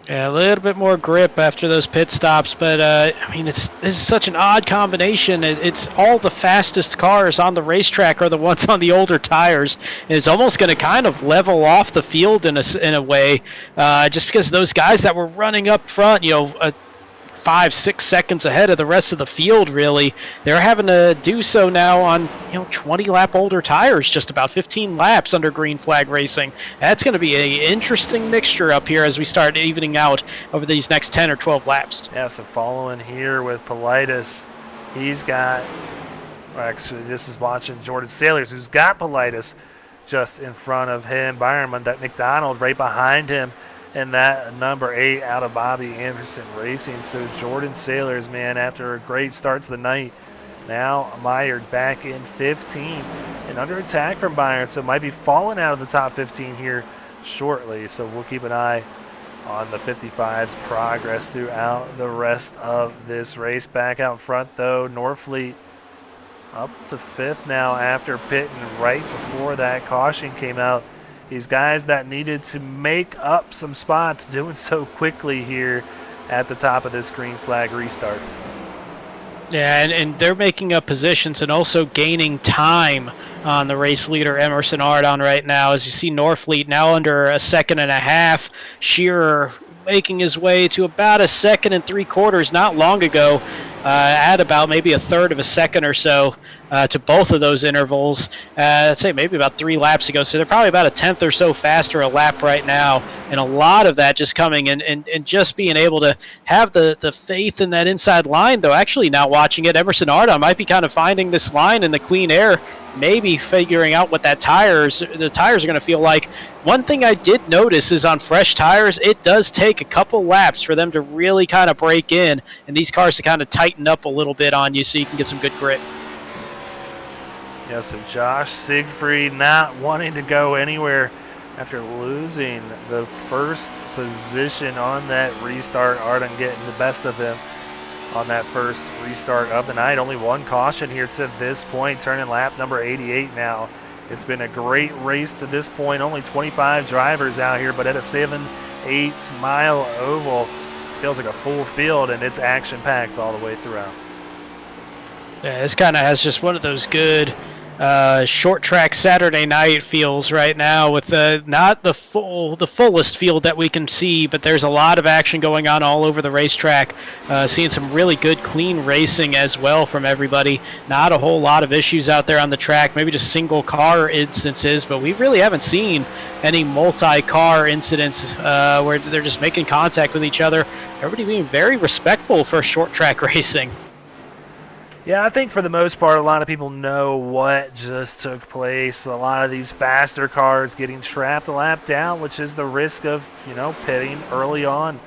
Yeah, a little bit more grip after those pit stops, but I mean, this is such an odd combination. It's all the fastest cars on the racetrack are the ones on the older tires, and it's almost going to kind of level off the field in a way, just because those guys that were running up front, 5-6 seconds ahead of the rest of the field, really, they're having to do so now on 20 lap older tires, just about 15 laps under green flag racing. That's going to be an interesting mixture up here as we start evening out over these next 10 or 12 laps. Yeah, so following here with Politis, he's got, actually this is watching Jordan Sailors, who's got Politis just in front of him. Byron McDonald right behind him, and that number 8 out of Bobby Anderson Racing. So Jordan Sailors, man, after a great start to the night, now mired back in 15 and under attack from Byron, so might be falling out of the top 15 here shortly. So we'll keep an eye on the 55's progress throughout the rest of this race. Back out front, though, Norfleet up to 5th now after pitting right before that caution came out. These guys that needed to make up some spots doing so quickly here at the top of this green flag restart. Yeah, and they're making up positions and also gaining time on the race leader, Emerson Ardon, right now. As you see Norfleet now under a 1.5 seconds. Shearer making his way to about 1 3/4 seconds not long ago, at about maybe 1/3 of a second or so to both of those intervals. I'd say maybe about 3 laps ago. So they're probably about 1/10 or so faster a lap right now. And a lot of that just coming and just being able to have the faith in that inside line, though. Actually, now watching it, Emerson Ardon might be kind of finding this line in the clean air, maybe figuring out what the tires are going to feel like. One thing I did notice is on fresh tires, it does take a couple laps for them to really kind of break in, and these cars to kind of tighten up a little bit on you so you can get some good grip. Yeah, so Josh Siegfried not wanting to go anywhere after losing the first position on that restart. Ardon getting the best of him on that first restart of the night. Only one caution here to this point, turning lap number 88 now. It's been a great race to this point. Only 25 drivers out here, but at a 7-8 mile oval, feels like a full field, and it's action-packed all the way throughout. Yeah, this kind of has just one of those good short track Saturday night feels right now, with not the fullest field that we can see, but there's a lot of action going on all over the racetrack. Seeing some really good clean racing as well from everybody. Not a whole lot of issues out there on the track, maybe just single car instances, but we really haven't seen any multi-car incidents where they're just making contact with each other. Everybody being very respectful for short track racing. Yeah, I think for the most part, a lot of people know what just took place. A lot of these faster cars getting trapped a lap down, which is the risk of, pitting early on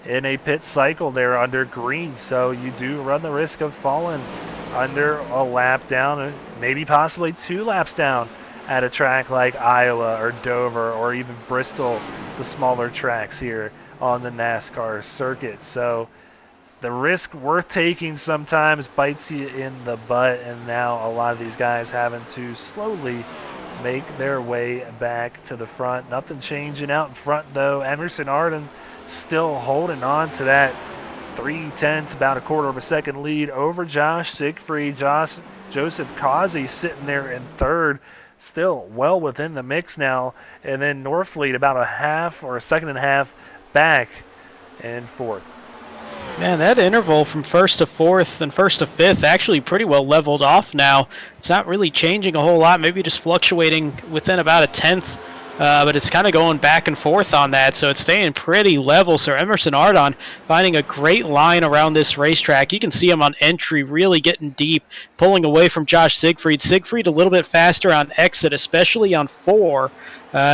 in a pit cycle there under green. So you do run the risk of falling under a lap down, and maybe possibly 2 laps down at a track like Iowa or Dover or even Bristol, the smaller tracks here on the NASCAR circuit. So the risk worth taking sometimes bites you in the butt, and now a lot of these guys having to slowly make their way back to the front. Nothing changing out in front, though. Emerson Arden still holding on to that 3/10, about a quarter of a second lead over Josh Siegfried. Joseph Causey sitting there in third, still well within the mix now. And then Norfleet about a half or a second and a half back in fourth. Man, that interval from first to fourth and first to fifth actually pretty well leveled off now. It's not really changing a whole lot, maybe just fluctuating within about a tenth, but it's kind of going back and forth on that, so it's staying pretty level. So Emerson Ardon finding a great line around this racetrack. You can see him on entry really getting deep, pulling away from Josh Siegfried. Siegfried a little bit faster on exit, especially on 4.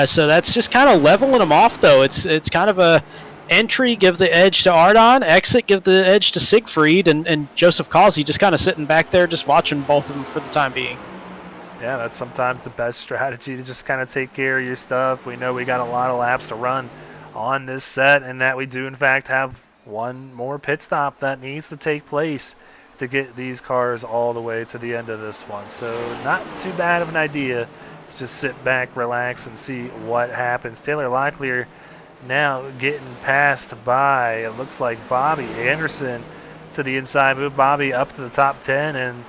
So that's just kind of leveling him off, though. It's kind of a entry, give the edge to Ardon. Exit, give the edge to Siegfried. And Joseph Causey just kind of sitting back there just watching both of them for the time being. Yeah, that's sometimes the best strategy, to just kind of take care of your stuff. We know we got a lot of laps to run on this set, and that we do, in fact, have one more pit stop that needs to take place to get these cars all the way to the end of this one. So not too bad of an idea to just sit back, relax, and see what happens. Taylor Locklear now getting passed by, it looks like, Bobby Anderson to the inside. Move Bobby up to the top 10, and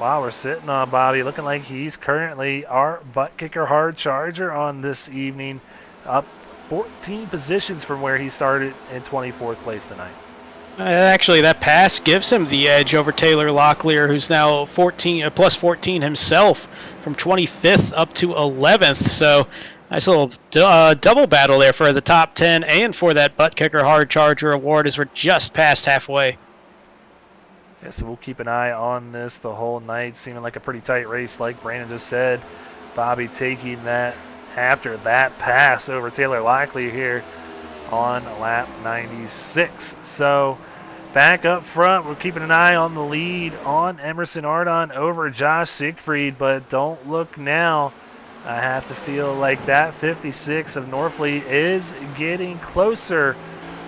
wow, we're sitting on Bobby, looking like he's currently our butt kicker hard charger on this evening, up 14 positions from where he started in 24th place tonight. Actually, that pass gives him the edge over Taylor Locklear, who's now plus 14 himself, from 25th up to 11th. So nice little double battle there for the top 10 and for that butt kicker hard charger award, as we're just past halfway. Yeah, so we'll keep an eye on this the whole night. Seeming like a pretty tight race, like Brandon just said. Bobby taking that after that pass over Taylor Locklear here on lap 96. So back up front, we're keeping an eye on the lead on Emerson Ardon over Josh Siegfried, but don't look now. I have to feel like that 56 of Norfleet is getting closer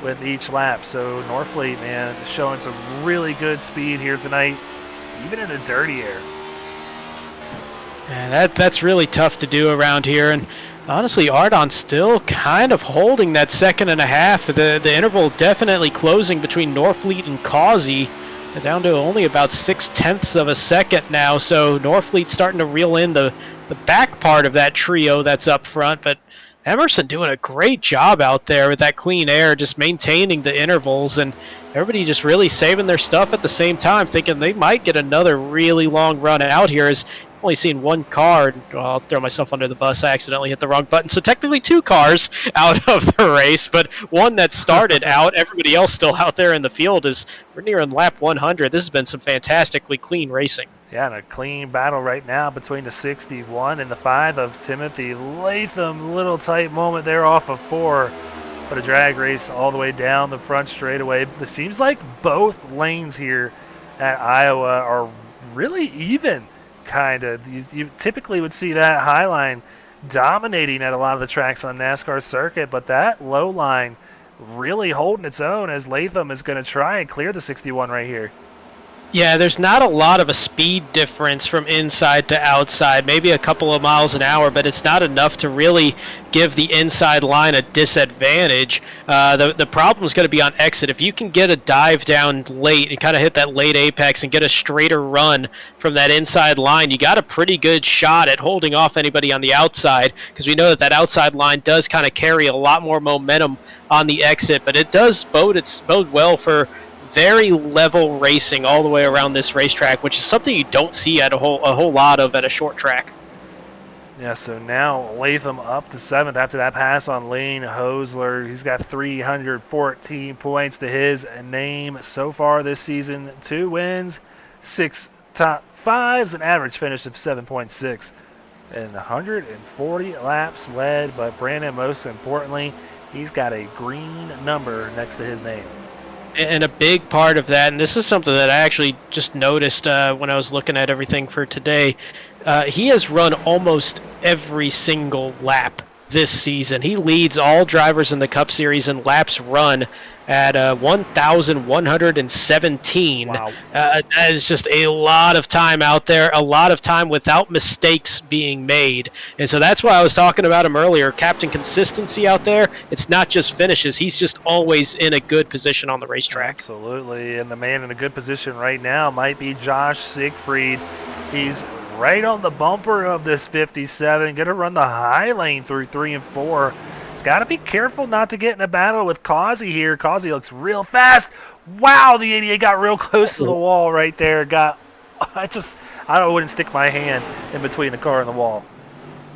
with each lap. So Norfleet, man, showing some really good speed here tonight, even in the dirty air. And that's really tough to do around here. And honestly, Ardon still kind of holding that second and a half. The interval definitely closing between Norfleet and Causey, down to only about 0.6 of a second now. So Norfleet starting to reel in the back part of that trio that's up front, but Emerson doing a great job out there with that clean air, just maintaining the intervals, and everybody just really saving their stuff at the same time, thinking they might get another really long run out here. As only seen one car. Well, I'll throw myself under the bus. I accidentally hit the wrong button. So technically 2 cars out of the race, but one that started out. Everybody else still out there in the field. We're nearing lap 100. This has been some fantastically clean racing. Yeah, and a clean battle right now between the 61 and the 5 of Timothy Latham. Little tight moment there off of 4. But a drag race all the way down the front straightaway. It seems like both lanes here at Iowa are really even, kind of. You typically would see that high line dominating at a lot of the tracks on the NASCAR circuit, but that low line really holding its own, as Latham is going to try and clear the 61 right here. Yeah, there's not a lot of a speed difference from inside to outside, maybe a couple of miles an hour, but it's not enough to really give the inside line a disadvantage. The problem is going to be on exit. If you can get a dive down late and kind of hit that late apex and get a straighter run from that inside line, you got a pretty good shot at holding off anybody on the outside, because we know that outside line does kind of carry a lot more momentum on the exit, but it does bode well for very level racing all the way around this racetrack, which is something you don't see at a whole lot of at a short track. Yeah, so now Latham up to 7th after that pass on Lane Hosler. He's got 314 points to his name so far this season. 2 wins, 6 top 5s, an average finish of 7.6, and 140 laps led. But Brandon, most importantly, he's got a green number next to his name. And a big part of that, and this is something that I actually just noticed when I was looking at everything for today, he has run almost every single lap this season. He leads all drivers in the Cup Series in laps run at 1,117. Wow. That is just a lot of time out there, a lot of time without mistakes being made. And so that's why I was talking about him earlier. Captain consistency out there, it's not just finishes. He's just always in a good position on the racetrack. Absolutely. And the man in a good position right now might be Josh Siegfried. He's right on the bumper of this 57. Going to run the high lane through 3 and 4. He's got to be careful not to get in a battle with Causey here. Causey looks real fast. Wow, the 88 got real close to the wall right there. I wouldn't stick my hand in between the car and the wall.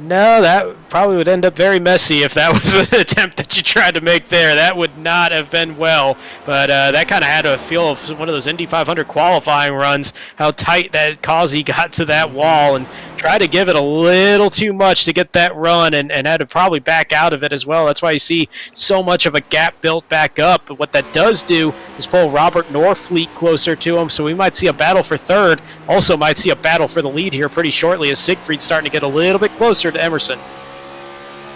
No, that probably would end up very messy if that was an attempt that you tried to make there. That would not have been well. But that kind of had a feel of one of those Indy 500 qualifying runs, how tight that Causey got to that wall and tried to give it a little too much to get that run and had to probably back out of it as well. That's why you see so much of a gap built back up. But what that does do is pull Robert Norfleet closer to him, so we might see a battle for third. Also might see a battle for the lead here pretty shortly as Siegfried's starting to get a little bit closer to Emerson.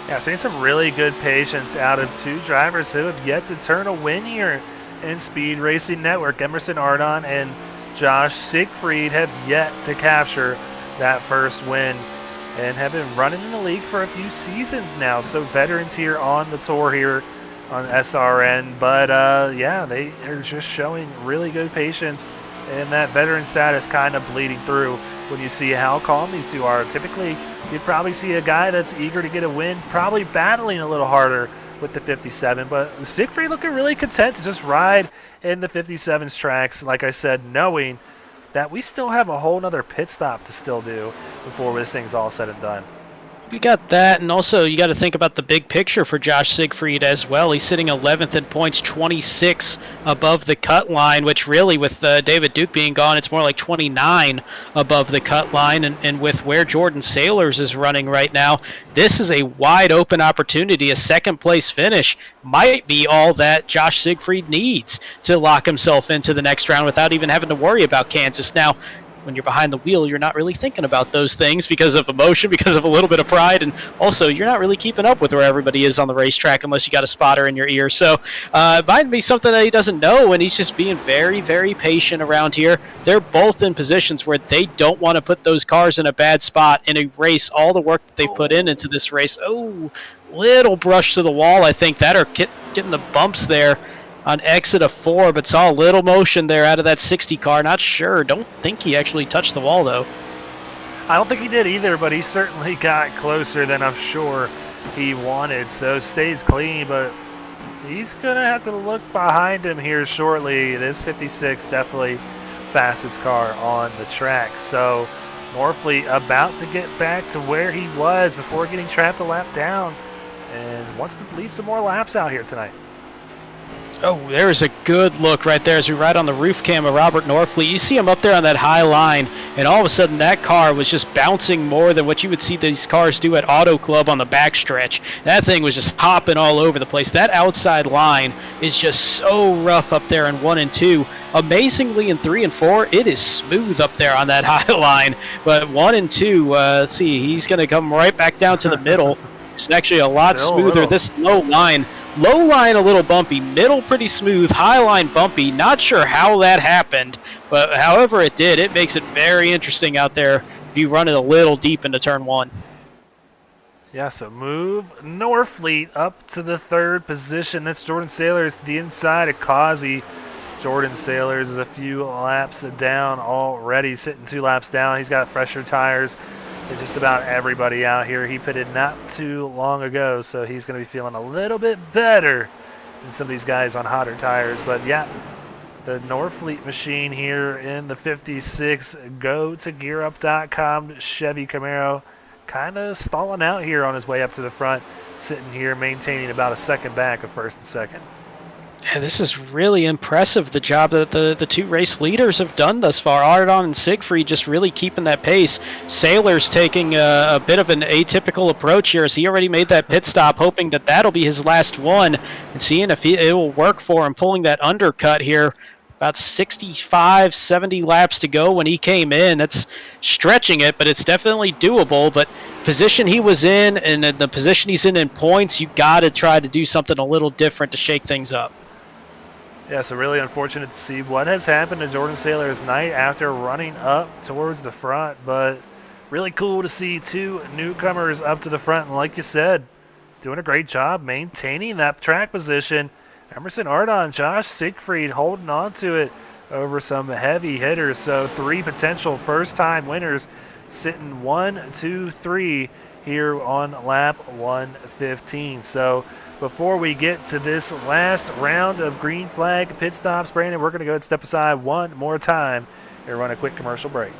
Yeah, seeing some really good patience out of two drivers who have yet to turn a win here in Speed Racing Network. Emerson Ardon and Josh Siegfried have yet to capture that first win and have been running in the league for a few seasons now. So veterans here on the tour here on SRN. But yeah, they are just showing really good patience, and that veteran status kind of bleeding through when you see how calm these two are. Typically, you'd probably see a guy that's eager to get a win, probably battling a little harder with the 57. But Siegfried looking really content to just ride in the 57's tracks, like I said, knowing that we still have a whole nother pit stop to still do before this thing's all said and done. We got that, and also you got to think about the big picture for Josh Siegfried as well. He's sitting 11th in points, 26 above the cut line, which really with David Duke being gone, it's more like 29 above the cut line. And with where Jordan Sailors is running right now, this is a wide open opportunity. A second place finish might be all that Josh Siegfried needs to lock himself into the next round without even having to worry about Kansas. Now, when you're behind the wheel, you're not really thinking about those things because of emotion, because of a little bit of pride, and also you're not really keeping up with where everybody is on the racetrack unless you got a spotter in your ear. So it might be something that he doesn't know, and he's just being very, very patient around here. They're both in positions where they don't want to put those cars in a bad spot in a race. All the work that they put into this race. Oh, little brush to the wall, I think, that or getting the bumps there on exit of 4, but saw a little motion there out of that 60 car. Not sure. Don't think he actually touched the wall, though. I don't think he did either, but he certainly got closer than I'm sure he wanted. So stays clean, but he's going to have to look behind him here shortly. This 56 definitely fastest car on the track. So Norfleet about to get back to where he was before getting trapped a lap down and wants to lead some more laps out here tonight. Oh, there's a good look right there as we ride on the roof cam of Robert Norfleet. You see him up there on that high line, and all of a sudden that car was just bouncing more than what you would see these cars do at Auto Club on the backstretch. That thing was just hopping all over the place. That outside line is just so rough up there in 1 and 2. Amazingly, in 3 and 4, it is smooth up there on that high line. But 1 and 2, let's see, he's going to come right back down to the middle. It's actually a lot smoother. This low line a little bumpy, middle pretty smooth, high line bumpy. Not sure how that happened, but however it did, it makes it very interesting out there if you run it a little deep into turn 1. Yeah, so move Norfleet up to the 3rd position. That's Jordan Sailors to the inside of Causey. Jordan Sailors is a few laps down already, sitting 2 laps down. He's got fresher tires than just about everybody out here. He pitted not too long ago, so he's going to be feeling a little bit better than some of these guys on hotter tires. But yeah, the Norfleet machine here in the 56. Go to gearup.com. Chevy Camaro kind of stalling out here on his way up to the front, sitting here maintaining about a second back of 1st and 2nd. Yeah, this is really impressive, the job that the two race leaders have done thus far. Ardon and Siegfried just really keeping that pace. Sailor's taking a bit of an atypical approach here as he already made that pit stop, hoping that that'll be his last one and seeing if it will work for him, pulling that undercut here. About 65, 70 laps to go when he came in. That's stretching it, but it's definitely doable. But position he was in and the position he's in points, you got to try to do something a little different to shake things up. Yeah, so really unfortunate to see what has happened to Jordan Sailor's night after running up towards the front, but really cool to see two newcomers up to the front, and like you said, doing a great job maintaining that track position. Emerson Ardon, Josh Siegfried holding on to it over some heavy hitters, so three potential first-time winners sitting 1, 2, 3 here on lap 115. So before we get to this last round of green flag pit stops, Brandon, we're going to go ahead and step aside one more time and run a quick commercial break.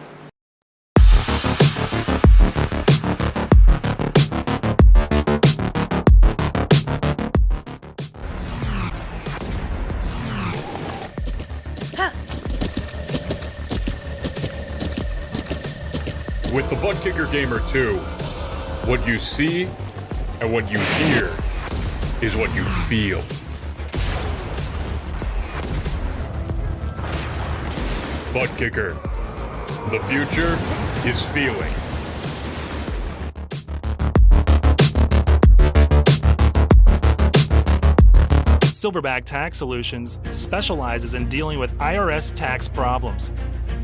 With the Butt Kicker Gamer 2, what you see and what you hear is what you feel. Butt Kicker. The future is feeling. Silverback Tax Solutions specializes in dealing with IRS tax problems.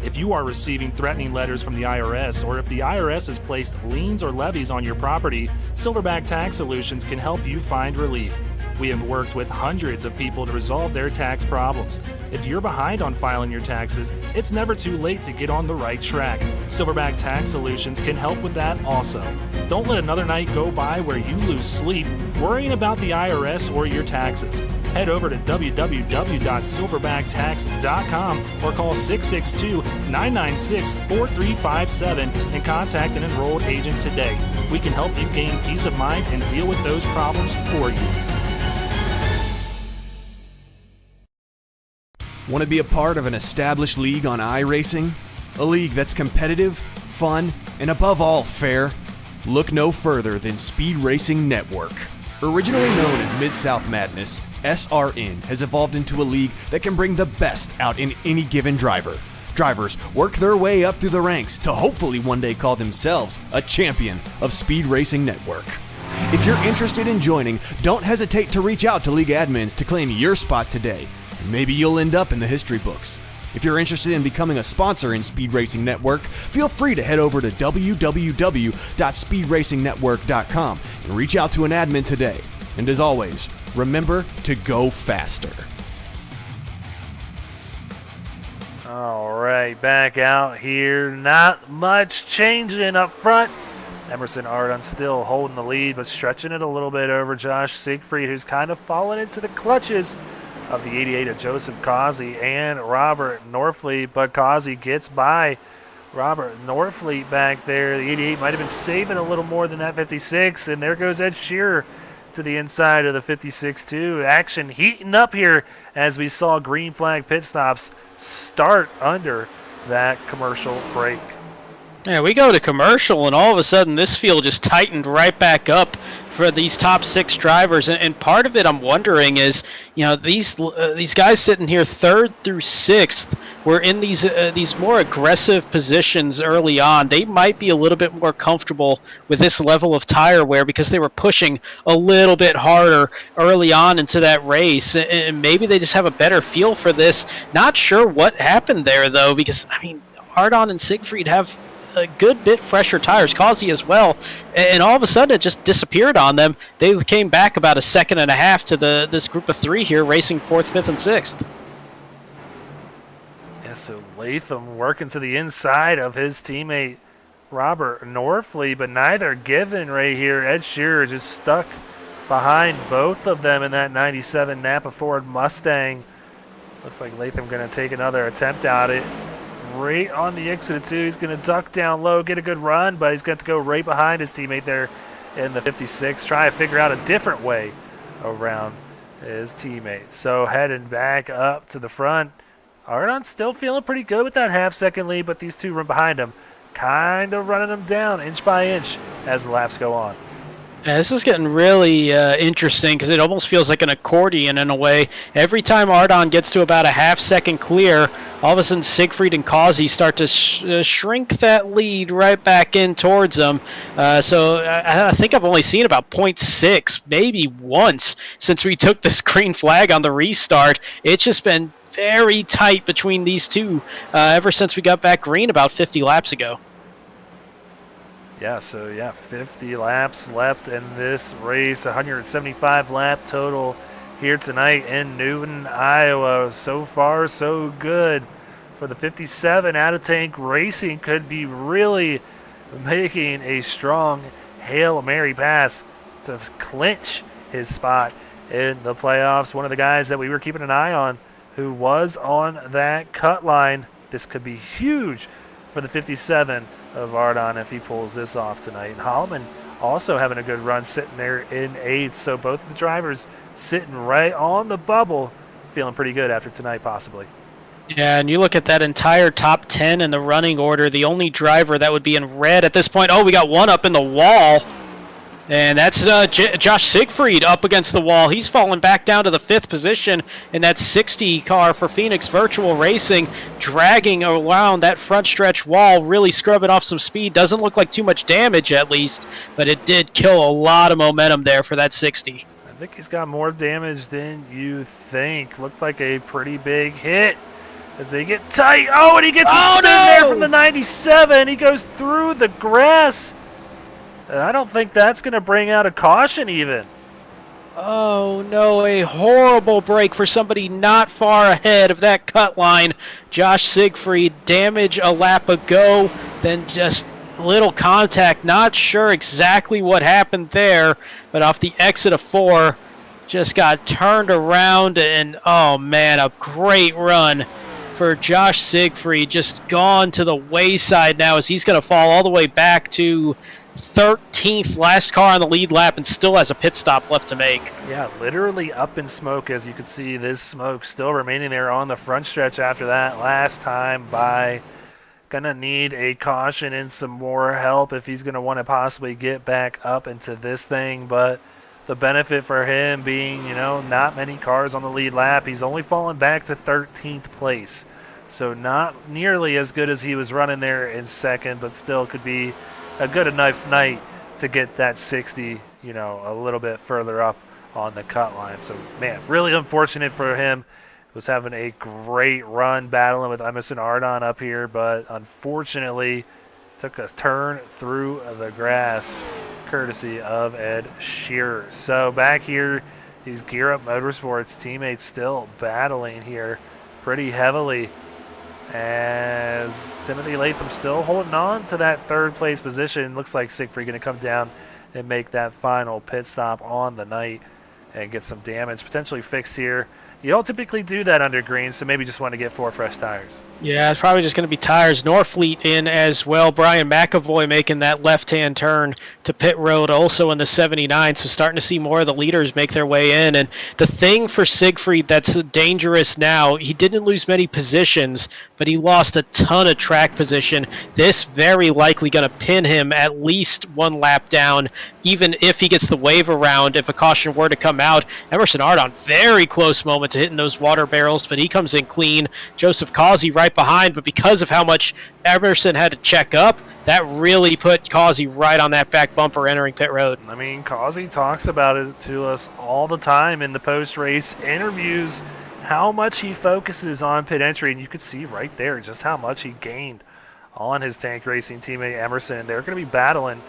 If you are receiving threatening letters from the IRS, or if the IRS has placed liens or levies on your property, Silverback Tax Solutions can help you find relief. We have worked with hundreds of people to resolve their tax problems. If you're behind on filing your taxes, it's never too late to get on the right track. Silverback Tax Solutions can help with that also. Don't let another night go by where you lose sleep worrying about the IRS or your taxes. Head over to www.silverbacttax.com or call 662-996-4357 and contact an enrolled agent today. We can help you gain peace of mind and deal with those problems for you. Want to be a part of an established league on iRacing? A league that's competitive, fun, and above all fair? Look no further than Speed Racing Network. Originally known as Mid-South Madness, SRN has evolved into a league that can bring the best out in any given driver. Drivers work their way up through the ranks to hopefully one day call themselves a champion of Speed Racing Network. If you're interested in joining, don't hesitate to reach out to league admins to claim your spot today. Maybe you'll end up in the history books. If you're interested in becoming a sponsor in Speed Racing Network, feel free to head over to www.speedracingnetwork.com and reach out to an admin today. And as always, remember to go faster. All right, back out here. Not much changing up front. Emerson Ardon still holding the lead, but stretching it a little bit over Josh Siegfried, who's kind of fallen into the clutches of the 88 of Joseph Causey and Robert Norfleet, but Causey gets by Robert Norfleet back there. The 88 might have been saving a little more than that 56, and there goes Ed Shearer to the inside of the 56 too. Action heating up here as we saw green flag pit stops start under that commercial break. Yeah, we go to commercial, and all of a sudden this field just tightened right back up for these top six drivers. And part of it I'm wondering is, you know, these guys sitting here third through sixth were in these more aggressive positions early on. They might be a little bit more comfortable with this level of tire wear because they were pushing a little bit harder early on into that race, and maybe they just have a better feel for this. Not sure what happened there though, because I mean, Ardon and Siegfried have a good bit fresher tires, Causey as well, and all of a sudden it just disappeared on them. They came back about a second and a half to this group of three here, racing fourth, fifth, and sixth. Yeah, so Latham working to the inside of his teammate Robert Norfleet, but neither given right here. Ed Shearer just stuck behind both of them in that 97 Napa Ford Mustang. Looks like Latham going to take another attempt at it. Right on the exit of two. He's going to duck down low, get a good run, but he's got to go right behind his teammate there in the 56. Try to figure out a different way around his teammate. So heading back up to the front. Ardon's still feeling pretty good with that half-second lead, but these two run behind him, kind of running him down inch by inch as the laps go on. Yeah, this is getting really interesting because it almost feels like an accordion in a way. Every time Ardon gets to about a half-second clear, all of a sudden Siegfried and Causey start to shrink that lead right back in towards them. So I think I've only seen about 0.6, maybe once, since we took this green flag on the restart. It's just been very tight between these two ever since we got back green about 50 laps ago. Yeah, so 50 laps left in this race, 175 lap total here tonight in Newton, Iowa. So far, so good for the 57. Out of Tank Racing could be really making a strong Hail Mary pass to clinch his spot in the playoffs. One of the guys that we were keeping an eye on who was on that cut line. This could be huge for the 57 of Ardon if he pulls this off tonight. And Holloman also having a good run, sitting there in 8th. So both of the drivers sitting right on the bubble, feeling pretty good after tonight possibly. Yeah, and you look at that entire top 10 in the running order, the only driver that would be in red at this point, we got one up in the wall. And that's Josh Siegfried up against the wall. He's fallen back down to the 5th position in that 60 car for Phoenix Virtual Racing, dragging around that front stretch wall, really scrubbing off some speed. Doesn't look like too much damage at least, but it did kill a lot of momentum there for that 60. I think he's got more damage than you think. Looked like a pretty big hit as they get tight. Oh, and he gets a spin there from the 97. He goes through the grass. And I don't think that's going to bring out a caution even. Oh, no, a horrible break for somebody not far ahead of that cut line. Josh Siegfried, damage a lap ago, then just little contact. Not sure exactly what happened there, but off the exit of 4, just got turned around, and, oh, man, a great run for Josh Siegfried. Just gone to the wayside now as he's going to fall all the way back to 13th, last car on the lead lap, and still has a pit stop left to make. Yeah, literally up in smoke. As you can see, this smoke still remaining there on the front stretch after that last time by. Gonna need a caution and some more help if he's gonna want to possibly get back up into this thing. But the benefit for him being, not many cars on the lead lap, he's only fallen back to 13th place. So not nearly as good as he was running there in second, but still could be a good enough night to get that 60, a little bit further up on the cut line. So, man, really unfortunate for him. Was having a great run battling with Emerson Ardon up here, but unfortunately took a turn through the grass courtesy of Ed Shearer. So back here, these Gear Up Motorsports teammates still battling here pretty heavily, as Timothy Latham still holding on to that 3rd place position. Looks like Siegfried going to come down and make that final pit stop on the night and get some damage potentially fixed here. You don't typically do that under green, so maybe just want to get 4 fresh tires. Yeah, it's probably just going to be tires. Norfleet in as well. Brian McAvoy making that left-hand turn to pit road also in the 79, so starting to see more of the leaders make their way in. And the thing for Siegfried that's dangerous now, he didn't lose many positions, but he lost a ton of track position. This very likely going to pin him at least 1 lap down, even if he gets the wave around, if a caution were to come out. Emerson Ardon, very close moment to hitting those water barrels, but he comes in clean. Joseph Causey right behind, but because of how much Emerson had to check up, that really put Causey right on that back bumper entering pit road. I mean, Causey talks about it to us all the time in the post-race interviews, how much he focuses on pit entry, and you could see right there just how much he gained on his Tank Racing teammate Emerson. They're going to be battling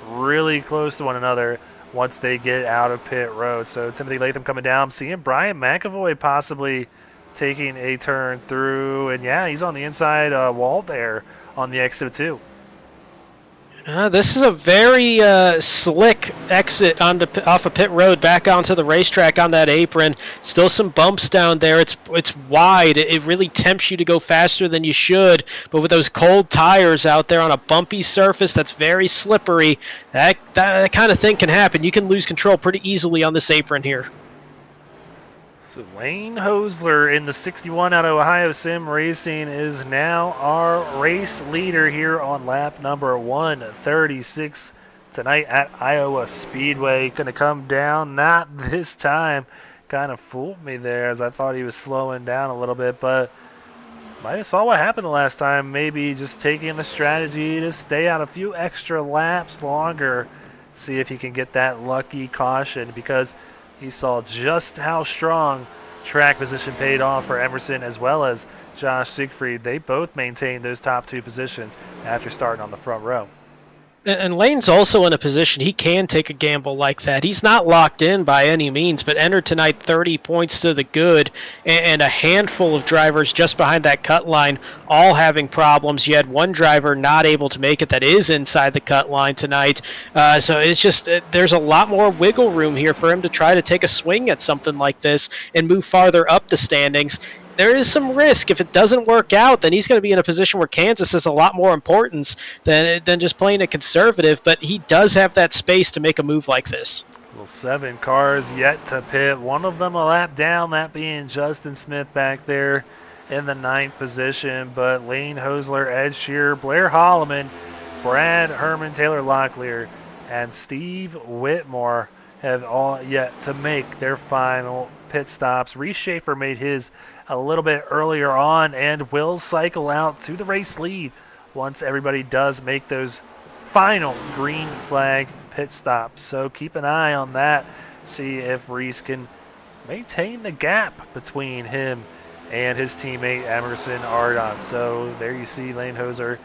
really close to one another once they get out of pit road. So Timothy Latham coming down, seeing Brian McAvoy possibly taking a turn through, and yeah, he's on the inside wall there on the exit of 2. This is a very slick exit off of pit road back onto the racetrack on that apron. Still some bumps down there. It's wide. It really tempts you to go faster than you should. But with those cold tires out there on a bumpy surface that's very slippery, that kind of thing can happen. You can lose control pretty easily on this apron here. So Lane Hosler in the 61 out of Ohio Sim Racing is now our race leader here on lap number 136 tonight at Iowa Speedway. Going to come down, not this time. Kind of fooled me there as I thought he was slowing down a little bit, but might have saw what happened the last time. Maybe just taking the strategy to stay out a few extra laps longer. See if he can get that lucky caution, because he saw just how strong track position paid off for Emerson as well as Josh Siegfried. They both maintained those top two positions after starting on the front row. And Lane's also in a position he can take a gamble like that. He's not locked in by any means, but entered tonight 30 points to the good, and a handful of drivers just behind that cut line all having problems. You had one driver not able to make it that is inside the cut line tonight. So it's just, there's a lot more wiggle room here for him to try to take a swing at something like this and move farther up the standings. There is some risk. If it doesn't work out, then he's going to be in a position where Kansas has a lot more importance than just playing it conservative, but he does have that space to make a move like this. Well, 7 cars yet to pit. One of them a lap down, that being Justin Smith back there in the 9th position. But Lane Hosler, Ed Shearer, Blair Holloman, Brad Herman, Taylor Locklear, and Steve Whitmore have all yet to make their final pit stops. Reese Schaefer made his a little bit earlier on and will cycle out to the race lead once everybody does make those final green flag pit stops. So keep an eye on that. See if Reese can maintain the gap between him and his teammate Emerson Ardon. So there you see Lane Hosler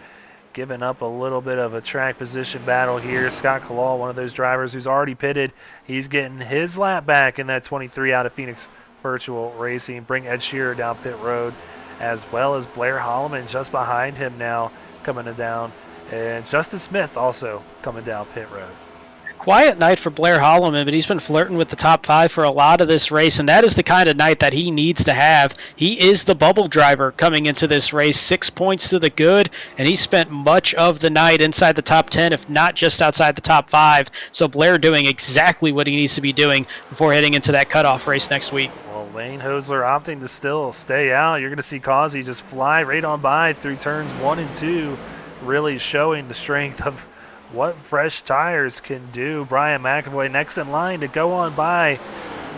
giving up a little bit of a track position battle here. Scott Kalal, one of those drivers who's already pitted, he's getting his lap back in that 23 out of Phoenix Virtual Racing. Bring Ed Shearer down pit road, as well as Blair Holloman just behind him now coming down, and Justin Smith also coming down pit road. Quiet night for Blair Holloman, but he's been flirting with the top 5 for a lot of this race, and that is the kind of night that he needs to have. He is the bubble driver coming into this race, 6 points to the good, and he spent much of the night inside the top 10, if not just outside the top 5. So Blair doing exactly what he needs to be doing before heading into that cutoff race next week. Well, Lane Hosler opting to still stay out. You're going to see Causey just fly right on by through turns 1 and 2, really showing the strength of what fresh tires can do. Brian McAvoy next in line to go on by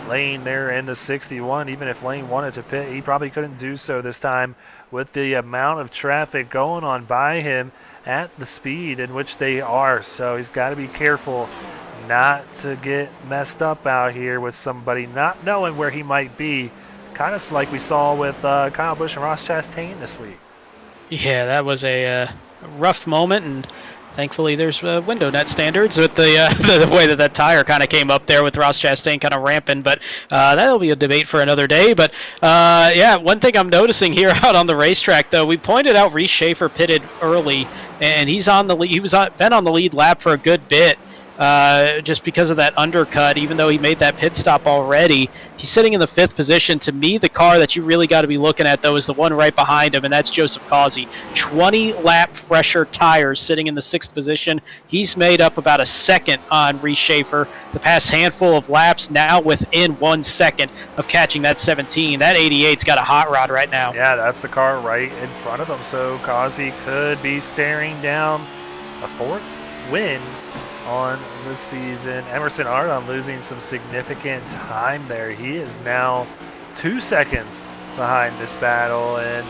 Lane there in the 61. Even if Lane wanted to pit, he probably couldn't do so this time with the amount of traffic going on by him at the speed in which they are. So he's got to be careful not to get messed up out here with somebody not knowing where he might be. Kind of like we saw with Kyle Busch and Ross Chastain this week. Yeah, that was a rough moment, and thankfully there's window net standards with the way that tire kind of came up there with Ross Chastain kind of ramping, but that'll be a debate for another day. But yeah, one thing I'm noticing here out on the racetrack, though, we pointed out Reese Schaefer pitted early, and he's on the lead. He was been on the lead lap for a good bit. Just because of that undercut, even though he made that pit stop already. He's sitting in the 5th position. To me, the car that you really got to be looking at, though, is the one right behind him, and that's Joseph Causey. 20-lap fresher tires sitting in the 6th position. He's made up about a second on Reese Schaefer the past handful of laps, now within 1 second of catching that 17. That 88's got a hot rod right now. Yeah, that's the car right in front of him, so Causey could be staring down a 4th win on the season. Emerson Ardon losing some significant time there. He is now 2 seconds behind this battle, and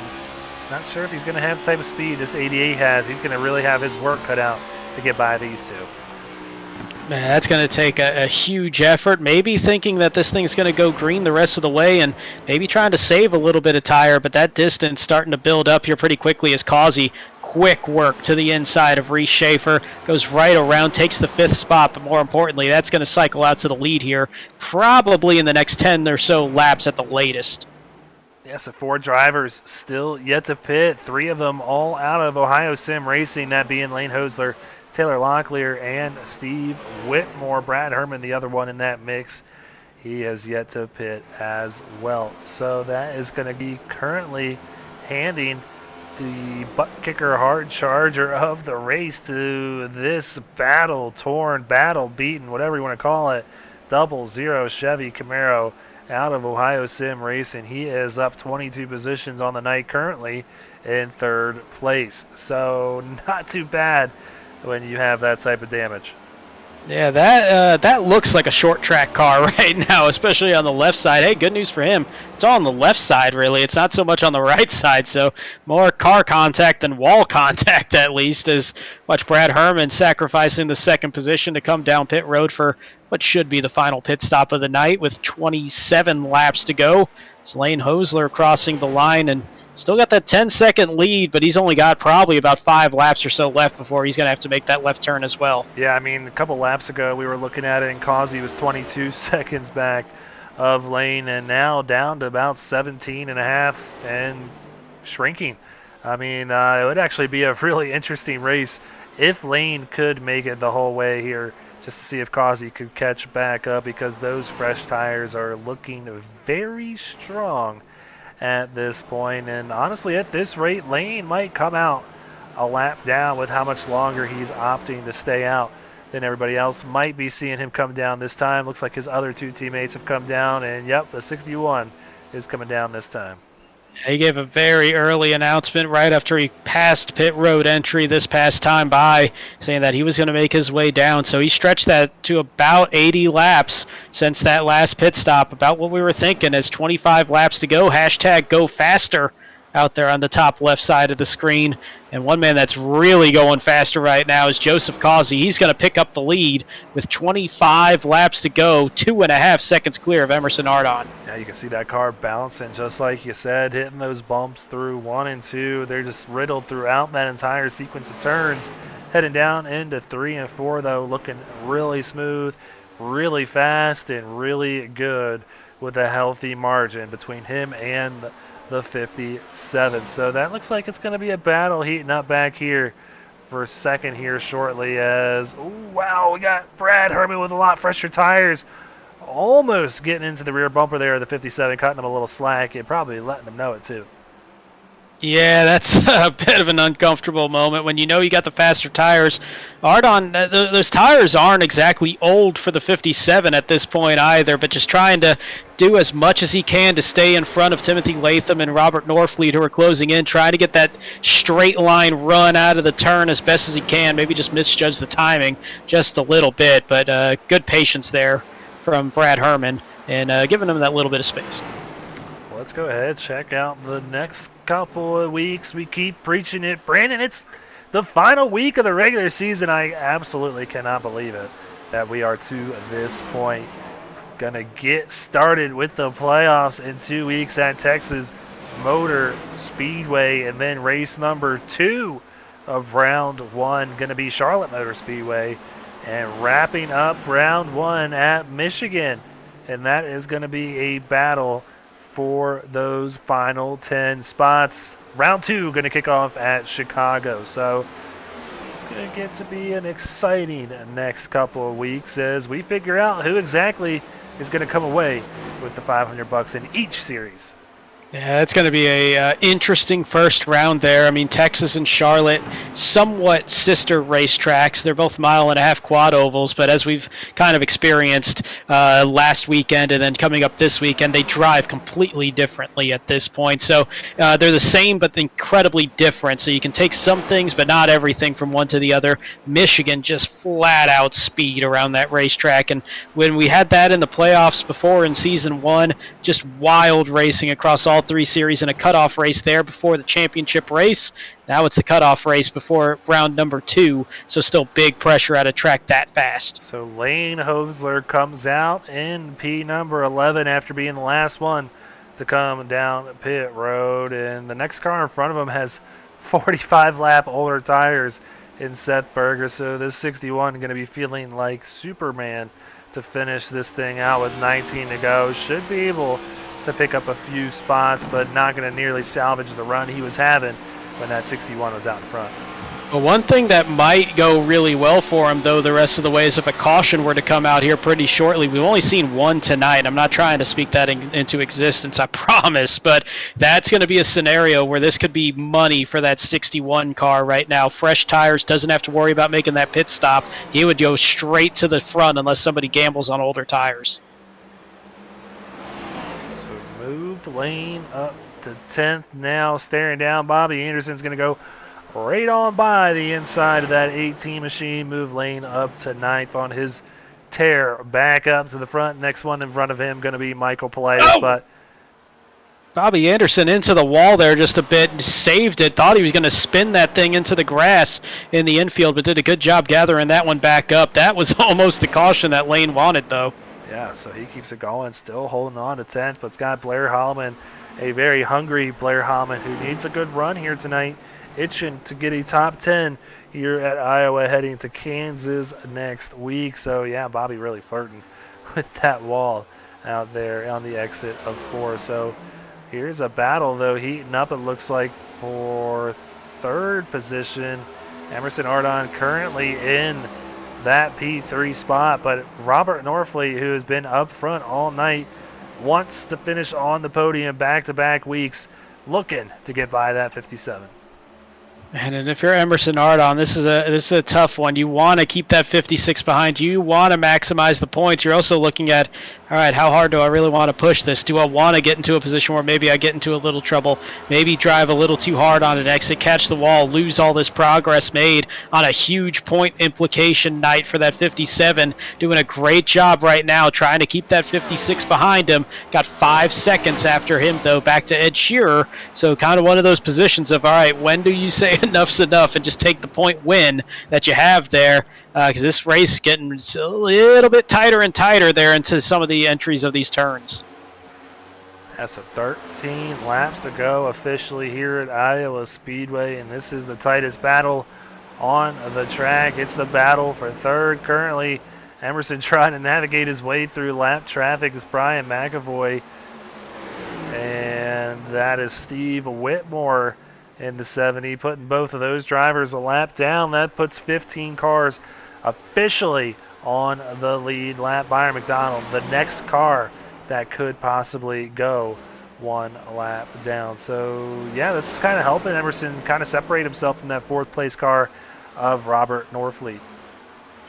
not sure if he's going to have the type of speed this 88 has. He's going to really have his work cut out to get by these two. Man, that's going to take a huge effort. Maybe thinking that this thing's going to go green the rest of the way, and maybe trying to save a little bit of tire, but that distance starting to build up here pretty quickly as Causey, quick work to the inside of Reese Schaefer, goes right around, takes the 5th spot, but more importantly, that's going to cycle out to the lead here, probably in the next 10 or so laps at the latest. Yeah, so 4 drivers still yet to pit, 3 of them all out of Ohio Sim Racing, that being Lane Hosler, Taylor Locklear, and Steve Whitmore. Brad Herman, the other one in that mix, he has yet to pit as well. So that is going to be currently handing the butt kicker hard charger of the race to this battle-torn, battle-beaten, whatever you want to call it, 00 Chevy Camaro out of Ohio Sim Racing. He is up 22 positions on the night, currently in third place. So not too bad when you have that type of damage. Yeah, that looks like a short track car right now, especially on the left side. Hey, good news for him. It's all on the left side, really. It's not so much on the right side, so more car contact than wall contact, at least, as watch Brad Herman sacrificing the second position to come down pit road for what should be the final pit stop of the night with 27 laps to go. It's Lane Hosler crossing the line and still got that 10-second lead, but he's only got probably about 5 laps or so left before he's going to have to make that left turn as well. Yeah, I mean, a couple laps ago we were looking at it, and Causey was 22 seconds back of Lane, and now down to about 17 and a half and shrinking. I mean, it would actually be a really interesting race if Lane could make it the whole way here, just to see if Causey could catch back up, because those fresh tires are looking very strong at this point. And honestly, at this rate, Lane might come out a lap down with how much longer he's opting to stay out than everybody else. Might be seeing him come down this time. Looks like his other 2 teammates have come down, and yep, the 61 is coming down this time. He gave a very early announcement right after he passed pit road entry this past time by, saying that he was going to make his way down. So he stretched that to about 80 laps since that last pit stop, about what we were thinking, as 25 laps to go. Hashtag go faster out there on the top left side of the screen. And one man that's really going faster right now is Joseph Causey. He's going to pick up the lead with 25 laps to go, 2.5 seconds clear of Emerson Ardon. Yeah, you can see that car bouncing, just like you said, hitting those bumps through 1 and 2. They're just riddled throughout that entire sequence of turns. Heading down into 3 and 4, though, looking really smooth, really fast, and really good with a healthy margin between him and the 57. So that looks like it's going to be a battle heating up back here for second here shortly, as, ooh, wow, we got Brad Herman with a lot fresher tires, almost getting into the rear bumper there of the 57, cutting him a little slack, and probably letting him know it too. Yeah, that's a bit of an uncomfortable moment when you know you got the faster tires. Ardon, those tires aren't exactly old for the 57 at this point either, but just trying to do as much as he can to stay in front of Timothy Latham and Robert Norfleet, who are closing in, trying to get that straight line run out of the turn as best as he can. Maybe just misjudge the timing just a little bit, but good patience there from Brad Herman and giving him that little bit of space. Let's go ahead, check out the next couple of weeks. We keep preaching it. Brandon, it's the final week of the regular season. I absolutely cannot believe it that we are to this point. Gonna get started with the playoffs in 2 weeks at Texas Motor Speedway, and then race number 2 of round 1 gonna be Charlotte Motor Speedway, and wrapping up round 1 at Michigan, and that is gonna be a battle for those final 10 spots. Round 2 going to kick off at Chicago. So it's going to get to be an exciting next couple of weeks as we figure out who exactly is going to come away with the $500 in each series. Yeah, it's going to be a interesting first round there. I mean, Texas and Charlotte, somewhat sister racetracks. They're both 1.5-mile quad ovals, but as we've kind of experienced last weekend and then coming up this weekend, they drive completely differently at this point. So they're the same but incredibly different. So you can take some things but not everything from one to the other. Michigan just flat out speed around that racetrack. And when we had that in the playoffs before in season 1, just wild racing across all 3 series and a cutoff race there before the championship race. Now it's the cutoff race before round number 2, so still big pressure at a track that fast. So Lane Hosler comes out in P number 11 after being the last one to come down pit road, and the next car in front of him has 45 lap older tires in Seth Berger, so this 61 going to be feeling like Superman to finish this thing out with 19 to go. Should be able to pick up a few spots, but not going to nearly salvage the run he was having when that 61 was out in front. Well, one thing that might go really well for him, though, the rest of the way, is if a caution were to come out here pretty shortly. We've only seen one tonight. I'm not trying to speak that into existence, I promise, but that's going to be a scenario where this could be money for that 61 car right now. Fresh tires, doesn't have to worry about making that pit stop. He would go straight to the front unless somebody gambles on older tires. move lane up to 10th now, staring down. Bobby Anderson's going to go right on by the inside of that 18 machine, move lane up to 9th on his tear, back up to the front. Next one in front of him going to be Michael Politis, but Bobby Anderson into the wall there just a bit, saved it, thought he was going to spin that thing into the grass in the infield, but did a good job gathering that one back up. That was almost the caution that Lane wanted, though. Yeah, so he keeps it going, still holding on to 10th, but it's got Blair Holloman, a very hungry Blair Holloman who needs a good run here tonight, itching to get a top 10 here at Iowa, heading to Kansas next week. So, yeah, Bobby really flirting with that wall out there on the exit of 4. So here's a battle, though, heating up, it looks like, for 3rd position. Emerson Ardon currently in that P3 spot, but Robert Norfleet, who has been up front all night, wants to finish on the podium back-to-back weeks, looking to get by that 57. And if you're Emerson Ardon, this is a tough one. You want to keep that 56 behind you. You want to maximize the points. You're also looking at, all right, how hard do I really want to push this? Do I want to get into a position where maybe I get into a little trouble, maybe drive a little too hard on an exit, catch the wall, lose all this progress made on a huge point implication night for that 57. Doing a great job right now trying to keep that 56 behind him. Got 5 seconds after him, though, back to Ed Shearer. So kind of one of those positions of, all right, when do you say enough's enough and just take the point win that you have there, because this race is getting a little bit tighter and tighter there into some of the entries of these turns. That's 13 laps to go officially here at Iowa Speedway, and this is the tightest battle on the track. It's the battle for 3rd. Currently, Emerson trying to navigate his way through lap traffic is Brian McAvoy, and that is Steve Whitmore in the 70, putting both of those drivers a lap down. That puts 15 cars officially on the lead lap. Byron McDonald, the next car that could possibly go 1 lap down. So, yeah, this is kind of helping Emerson kind of separate himself from that 4th place car of Robert Norfleet.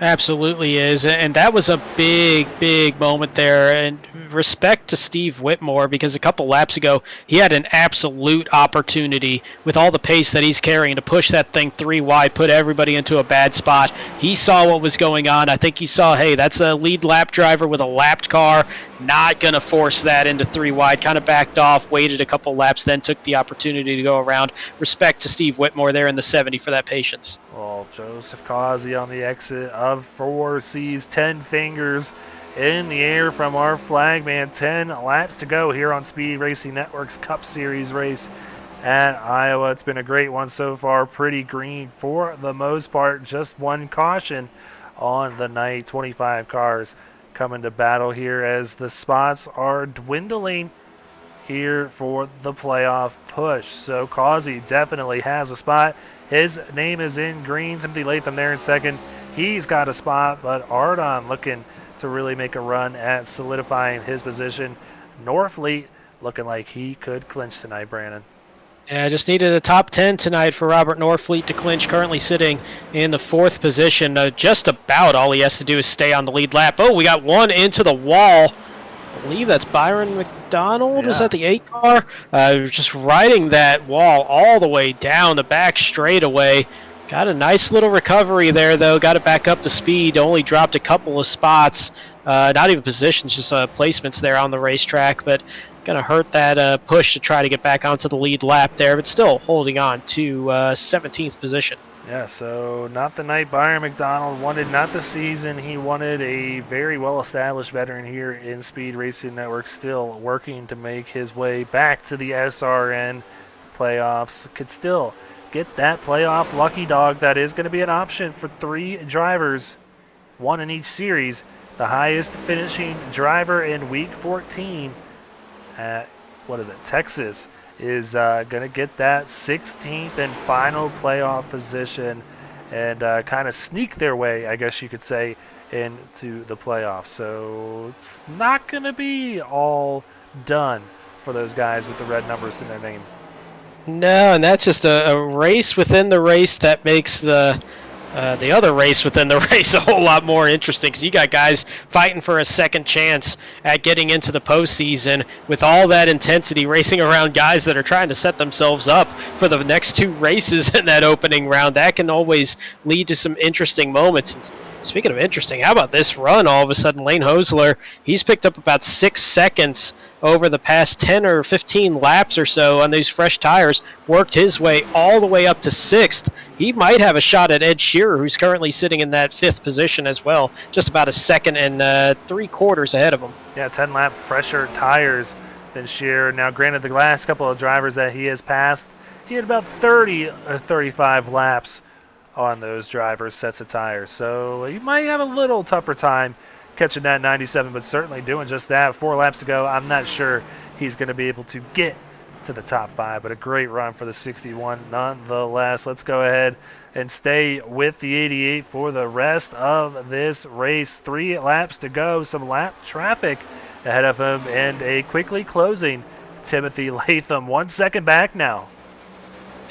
Absolutely is, and that was a big moment there, and respect to Steve Whitmore, because a couple laps ago he had an absolute opportunity with all the pace that he's carrying to push that thing 3 wide, put everybody into a bad spot. He saw what was going on. I think he saw, hey, that's a lead lap driver with a lapped car, not going to force that into 3 wide, kind of backed off, waited a couple laps, then took the opportunity to go around. Respect to Steve Whitmore there in the 70 for that patience. Well, Joseph Causey on the exit of 4 sees 10 fingers in the air from our flagman. 10 laps to go here on Speed Racing Network's Cup Series race at Iowa. It's been a great one so far. Pretty green for the most part. Just 1 caution on the night. 25 cars coming to battle here as the spots are dwindling here for the playoff push. So Causey definitely has a spot. His name is in green. Timothy Latham there in 2nd. He's got a spot, but Ardon looking to really make a run at solidifying his position. Norfleet looking like he could clinch tonight, Brandon. Yeah, just needed a top 10 tonight for Robert Norfleet to clinch, currently sitting in the 4th position. Just about all he has to do is stay on the lead lap. Oh, we got one into the wall. I believe that's Byron McDonald. Yeah. Is that the 8 car? Just riding that wall all the way down the back straightaway. Got a nice little recovery there, though. Got it back up to speed. Only dropped a couple of spots. Not even positions, just placements there on the racetrack. But going to hurt that push to try to get back onto the lead lap there. But still holding on to 17th position. Yeah, so not the night Byron McDonald wanted, not the season. He wanted a very well-established veteran here in Speed Racing Network, still working to make his way back to the SRN playoffs. Could still get that playoff lucky dog. That is going to be an option for 3 drivers, 1 in each series. The highest finishing driver in week 14 at, Texas, is going to get that 16th and final playoff position and kind of sneak their way, I guess you could say, into the playoffs. So it's not going to be all done for those guys with the red numbers in their names. No, and that's just a race within the race that makes the the other race within the race a whole lot more interesting because you got guys fighting for a second chance at getting into the postseason with all that intensity racing around guys that are trying to set themselves up for the next two races in that opening round. That can always lead to some interesting moments. And speaking of interesting, how about this run all of a sudden? Lane Hosler, he's picked up about 6 seconds over the past 10 or 15 laps or so on these fresh tires, worked his way all the way up to 6th. He might have a shot at Ed Shearer, who's currently sitting in that 5th position as well, just about a second and 3/4 ahead of him. Yeah, 10 lap fresher tires than Shearer. Now, granted, the last couple of drivers that he has passed, he had about 30 or 35 laps on those drivers' sets of tires. So you might have a little tougher time catching that 97, but certainly doing just that. 4 laps to go. I'm not sure he's going to be able to get to the top 5, but a great run for the 61 nonetheless. Let's go ahead and stay with the 88 for the rest of this race. 3 laps to go. Some lap traffic ahead of him and a quickly closing Timothy Latham. 1 second back now.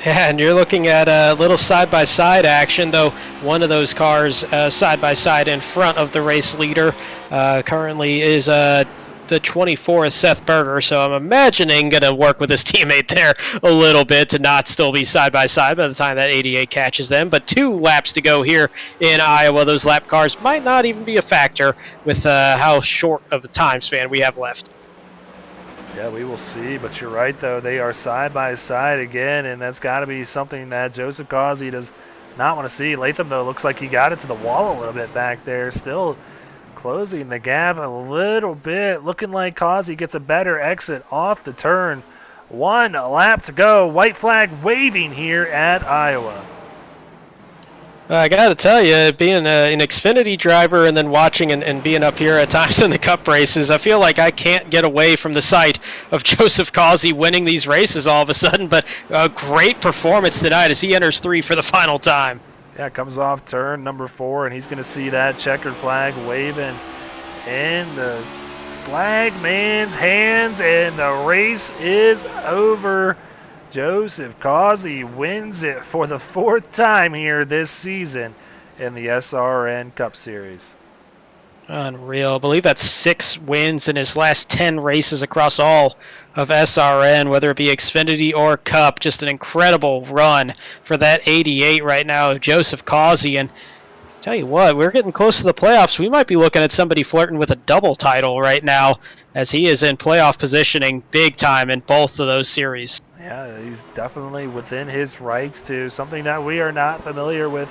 Yeah, and you're looking at a little side-by-side action, though one of those cars side-by-side in front of the race leader currently is the 24th, Seth Berger, so I'm imagining going to work with his teammate there a little bit to not still be side-by-side by the time that 88 catches them. But 2 laps to go here in Iowa. Those lap cars might not even be a factor with how short of a time span we have left. Yeah, we will see, but you're right, though. They are side by side again, and that's got to be something that Joseph Causey does not want to see. Latham, though, looks like he got it to the wall a little bit back there. Still closing the gap a little bit. Looking like Causey gets a better exit off the turn. 1 lap to go. White flag waving here at Iowa. I got to tell you, being an Xfinity driver and then watching and being up here at times in the Cup races, I feel like I can't get away from the sight of Joseph Causey winning these races all of a sudden, but a great performance tonight as he enters 3 for the final time. Yeah, comes off turn number 4, and he's going to see that checkered flag waving in the flag man's hands, and the race is over. Joseph Causey wins it for the 4th time here this season in the SRN Cup Series. Unreal. I believe that's 6 wins in his last 10 races across all of SRN, whether it be Xfinity or Cup. Just an incredible run for that 88 right now of Joseph Causey. And tell you what, we're getting close to the playoffs. We might be looking at somebody flirting with a double title right now as he is in playoff positioning big time in both of those series. Yeah, he's definitely within his rights to something that we are not familiar with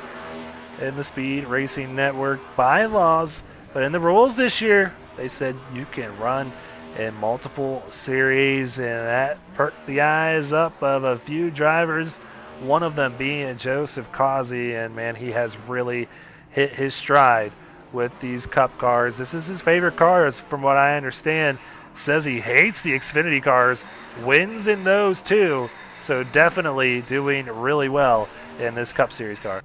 in the Speed Racing Network bylaws. But in the rules this year, they said you can run in multiple series, and that perked the eyes up of a few drivers, one of them being Joseph Causey, and man, he has really hit his stride with these Cup cars. This is his favorite cars from what I understand. Says he hates the Xfinity cars, wins in those too, so definitely doing really well in this Cup Series car.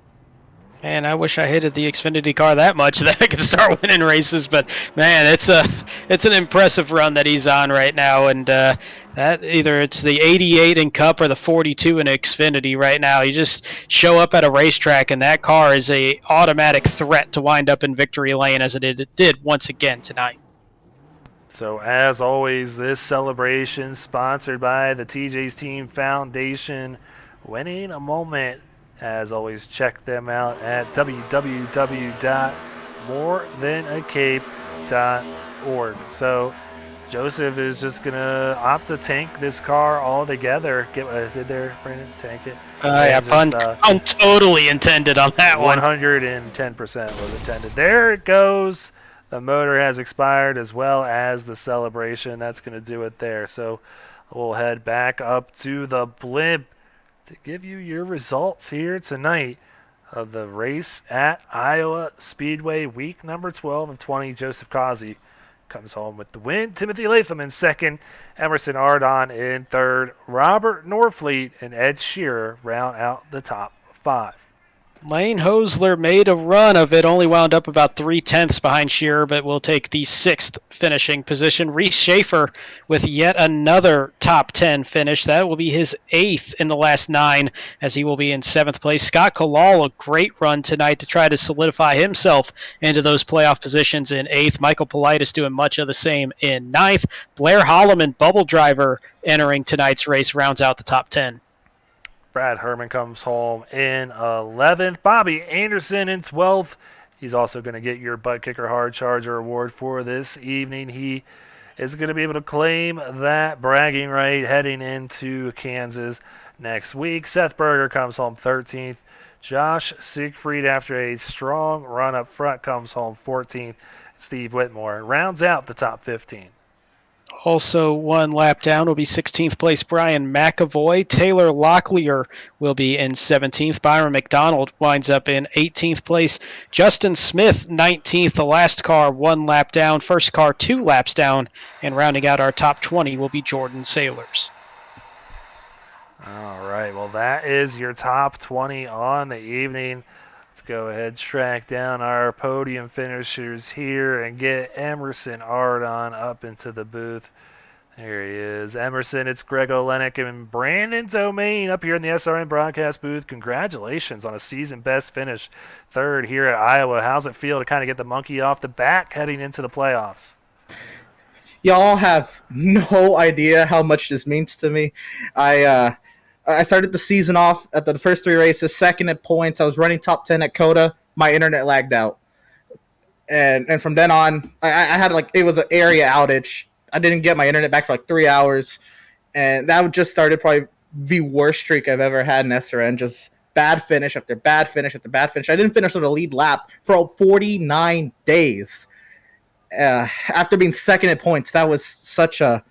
Man, I wish I hated the Xfinity car that much that I could start winning races, but man, it's an impressive run that he's on right now, and that either it's the 88 in Cup or the 42 in Xfinity right now. You just show up at a racetrack, and that car is a automatic threat to wind up in victory lane as it did once again tonight. So as always, this celebration sponsored by the TJ's Team Foundation, winning a moment. As always, check them out at www.morethanAcape.org. So Joseph is just going to opt to tank this car altogether. Did there, Brandon, tank it? Yeah, pun totally intended on that one. 110% was intended. There it goes. The motor has expired as well as the celebration. That's going to do it there. So we'll head back up to the blimp to give you your results here tonight of the race at Iowa Speedway, week number 12 of 20. Joseph Causey comes home with the win. Timothy Latham in second. Emerson Ardon in third. Robert Norfleet and Ed Shearer round out the top 5. Lane Hosler made a run of it, only wound up about 3/10 behind Shearer, but will take the 6th finishing position. Reese Schaefer with yet another top 10 finish. That will be his 8th in the last 9, as he will be in 7th place. Scott Kalal, a great run tonight to try to solidify himself into those playoff positions in 8th. Michael Politis doing much of the same in 9th. Blair Holloman, bubble driver, entering tonight's race, rounds out the top 10. Brad Herman comes home in 11th. Bobby Anderson in 12th. He's also going to get your butt kicker hard charger award for this evening. He is going to be able to claim that bragging right heading into Kansas next week. Seth Berger comes home 13th. Josh Siegfried, after a strong run up front, comes home 14th. Steve Whitmore rounds out the top 15. Also, one lap down will be 16th place Brian McAvoy. Taylor Locklear will be in 17th. Byron McDonald winds up in 18th place. Justin Smith, 19th. The last car, 1 lap down. First car, 2 laps down. And rounding out our top 20 will be Jordan Sailors. All right, well, that is your top 20 on the evening. Let's go ahead and track down our podium finishers here and get Emerson Ardon up into the booth. There he is. Emerson, it's Greg Olenek and Brandon Domain up here in the SRN broadcast booth. Congratulations on a season best finish. 3rd here at Iowa. How's it feel to kind of get the monkey off the back heading into the playoffs? Y'all have no idea how much this means to me. I started the season off at the first 3 races, 2nd at points. I was running top 10 at Coda. My internet lagged out. And from then on, I had it was an area outage. I didn't get my internet back for 3 hours. And that just started probably the worst streak I've ever had in SRN. Just bad finish after bad finish after bad finish. I didn't finish with a lead lap for 49 days. After being 2nd at points, that was such a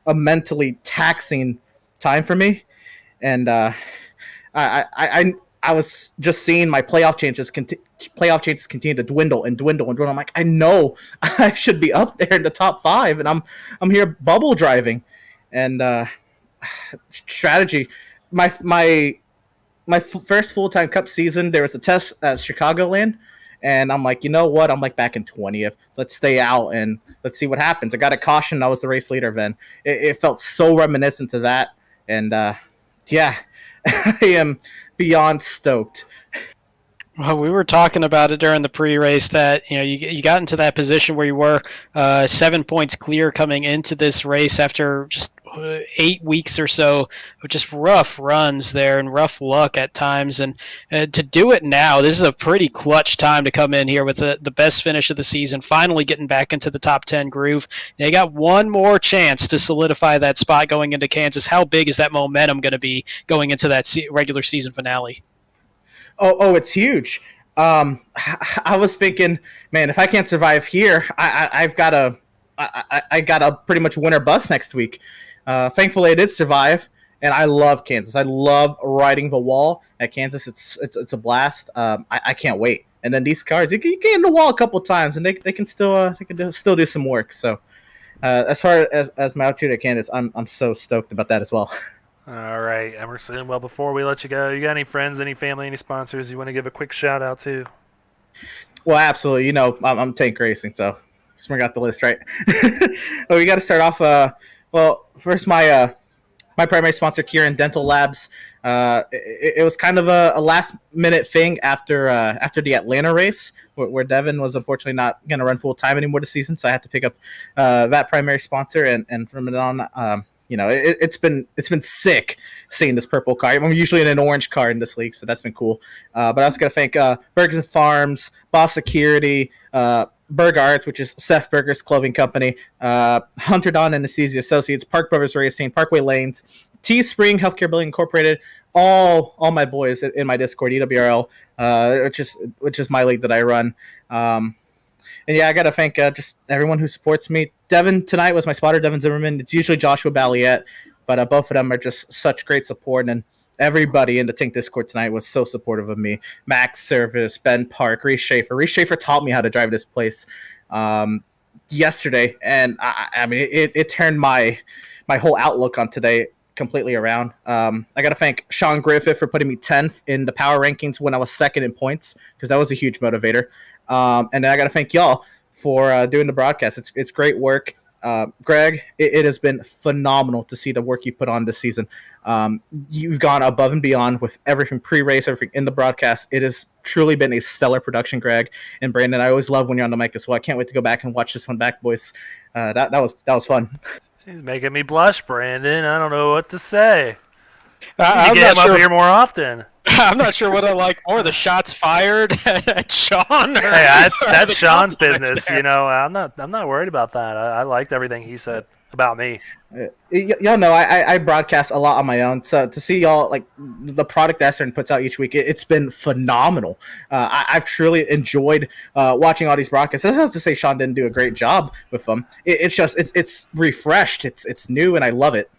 mentally taxing time for me. And I was just seeing my playoff chances continue to dwindle and dwindle and dwindle. I'm like, I know I should be up there in the top 5, and I'm here bubble driving. And strategy, my first full-time Cup season, there was a test at Chicagoland, and I'm like, you know what? I'm back in 20th. Let's stay out and let's see what happens. I got a caution. I was the race leader then. It felt so reminiscent of that, and yeah, I am beyond stoked. Well, we were talking about it during the pre-race that you got into that position where you were 7 points clear coming into this race after just 8 weeks or so of just rough runs there and rough luck at times. And to do it now, this is a pretty clutch time to come in here with the best finish of the season, finally getting back into the top 10 groove. They got one more chance to solidify that spot going into Kansas. How big is that momentum going to be going into that regular season finale? Oh, it's huge. I was thinking, man, if I can't survive here, I've got a pretty much win or bust next week. Thankfully, I did survive, and I love Kansas. I love riding the wall at Kansas. It's a blast. I can't wait. And then these cars, you get in the wall a couple times, and they can still do some work. So as far as my altitude at Kansas, I'm so stoked about that as well. All right, Emerson. Well, before we let you go, you got any friends, any family, any sponsors you want to give a quick shout out to? Well, absolutely. I'm Tank Racing, so just got the list right. Well, we got to start off. Well, first my primary sponsor, Kieran Dental Labs. It was kind of a last minute thing after the Atlanta race, where Devin was unfortunately not going to run full time anymore this season, so I had to pick up that primary sponsor, and from it on. It's been sick seeing this purple car. I'm usually in an orange car in this league, so that's been cool. But I was going to thank Berg's Farms, Boss Security, Berg Arts, which is Seth Berger's clothing company, Hunter Don Anesthesia Associates, Park Brothers Racing, Parkway Lanes, Teespring Healthcare Building Incorporated, all my boys in my Discord, EWRL, which is my league that I run. And yeah, I got to thank just everyone who supports me. Devin tonight was my spotter, Devin Zimmerman. It's usually Joshua Balliette, but both of them are just such great support. And everybody in the Tank Discord tonight was so supportive of me. Max Service, Ben Park, Reese Schaefer. Reese Schaefer taught me how to drive this place yesterday. And I mean, it turned my whole outlook on today completely around. I got to thank Sean Griffith for putting me 10th in the power rankings when I was second in points, because that was a huge motivator. And then I got to thank y'all for doing the broadcast. It's great work. Greg, it has been phenomenal to see the work you put on this season. You've gone above and beyond with everything pre-race, everything in the broadcast. It has truly been a stellar production, Greg and Brandon. I always love when you're on the mic as well. I can't wait to go back and watch this one back, boys. That was fun. He's making me blush, Brandon. I don't know what to say. I'm Get him not up sure. here more often. I'm not sure what I like more: the shots fired at Sean. Or, Hey, or that's the Sean's compliments business. there. You know, I'm not worried about that. I liked everything he said about me. Y'all know I broadcast a lot on my own, so to see y'all like the product that SRN puts out each week, it's been phenomenal. I've truly enjoyed watching all these broadcasts. That's not to say Sean didn't do a great job with them. It's refreshed, it's new, and I love it.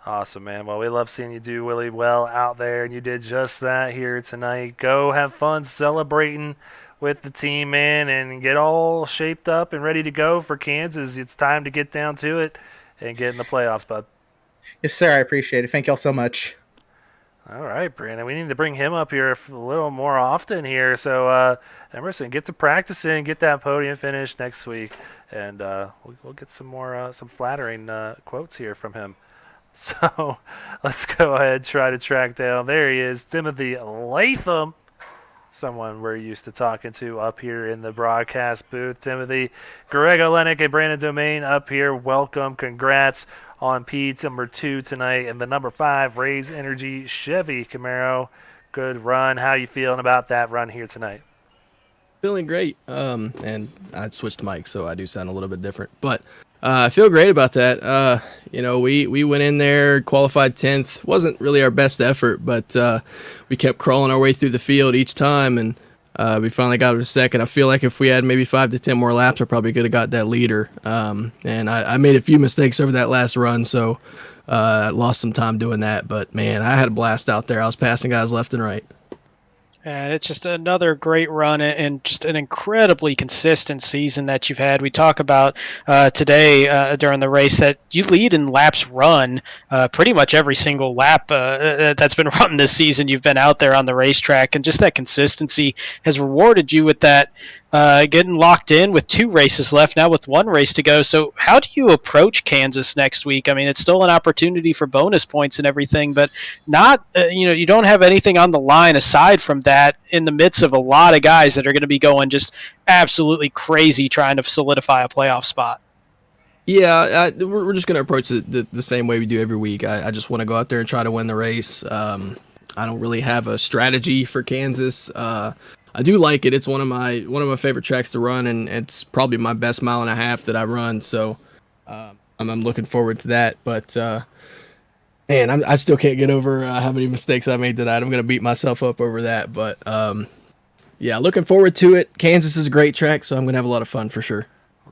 Awesome, man. Well, we love seeing you do really well out there, and you did just that here tonight. Go have fun celebrating with the team, man, and get all shaped up and ready to go for Kansas. It's time to get down to it and get in the playoffs, bud. Yes, sir. I appreciate it. Thank y'all so much. All right, Brandon. We need to bring him up here a little more often here. So, Emerson, get to practice in, get that podium finish next week, and we'll get some more some flattering quotes here from him. So let's go ahead and try to track down. There he is, Timothy Latham, someone we're used to talking to up here in the broadcast booth. Timothy, Greg Olenek and Brandon Domain up here. Welcome. Congrats on P number 2 tonight and the number 5 Raise Energy Chevy Camaro. Good run. How you feeling about that run here tonight? Feeling great. And I switched mics, so I do sound a little bit different. But I feel great about that. We went in there, qualified 10th. Wasn't really our best effort, but we kept crawling our way through the field each time, and we finally got to second. I feel like if we had maybe 5 to 10 more laps, I probably could have got that leader. And I made a few mistakes over that last run, so I lost some time doing that. But, man, I had a blast out there. I was passing guys left and right. And it's just another great run and just an incredibly consistent season that you've had. We talk about today during the race that you lead in laps run pretty much every single lap that's been run this season. You've been out there on the racetrack, and just that consistency has rewarded you with that. Getting locked in with 2 races left now with 1 race to go. So how do you approach Kansas next week? I mean, it's still an opportunity for bonus points and everything, but not, you don't have anything on the line aside from that in the midst of a lot of guys that are going to be going just absolutely crazy trying to solidify a playoff spot. Yeah, we're just going to approach it the same way we do every week. I just want to go out there and try to win the race. I don't really have a strategy for Kansas. I do like it. It's one of my favorite tracks to run, and it's probably my best mile and a half that I run. So I'm looking forward to that. But man, I still can't get over how many mistakes I made tonight. I'm gonna beat myself up over that. But yeah, looking forward to it. Kansas is a great track, so I'm gonna have a lot of fun for sure.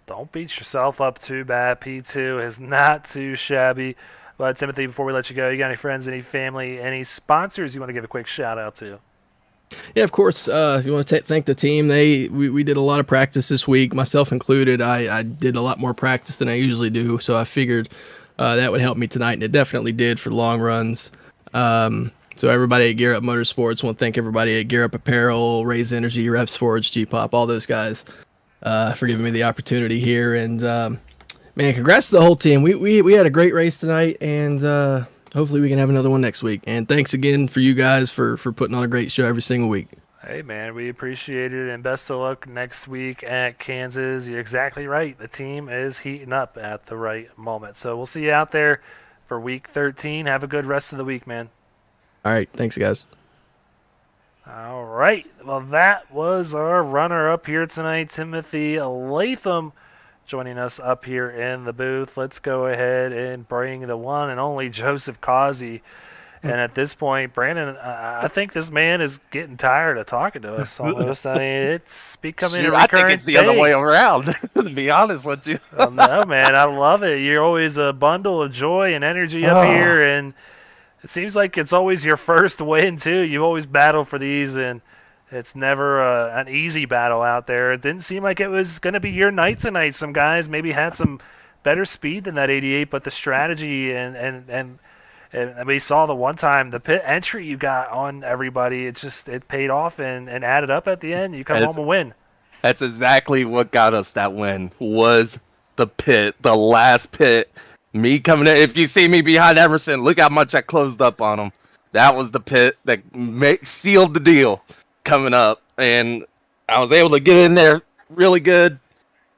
Don't beat yourself up too bad. P2 is not too shabby. But Timothy, before we let you go, you got any friends, any family, any sponsors you want to give a quick shout out to? Yeah, of course. If you want to thank the team, we did a lot of practice this week, myself included. I did a lot more practice than I usually do, so I figured that would help me tonight, and it definitely did for long runs. So everybody at Gear Up Motorsports, want to thank everybody at Gear Up Apparel, Raise Energy, Rep Sports, G-Pop, all those guys for giving me the opportunity here. And man, congrats to the whole team. We had a great race tonight, and hopefully we can have another one next week. And thanks again for you guys for putting on a great show every single week. Hey, man, we appreciate it, and best of luck next week at Kansas. You're exactly right. The team is heating up at the right moment. So we'll see you out there for Week 13. Have a good rest of the week, man. All right. Thanks, guys. All right. Well, that was our runner-up here tonight, Timothy Latham, joining us up here in the booth. Let's go ahead and bring the one and only Joseph Causey. And at this point, Brandon, I think this man is getting tired of talking to us almost. I mean, it's becoming a recurrent I think it's the other way around, to be honest with you. Well, no, man, I love it. You're always a bundle of joy and energy up here, and it seems like it's always your first win, too. You always battle for these, and it's never an easy battle out there. It didn't seem like it was going to be your night tonight. Some guys maybe had some better speed than that 88, but the strategy and And we saw the one time the pit entry you got on everybody. It paid off and added up at the end. You come home and win. That's exactly what got us that win. Was the pit, the last pit. Me coming in. If you see me behind Emerson, look how much I closed up on him. That was the pit that sealed the deal coming up, and I was able to get in there really good,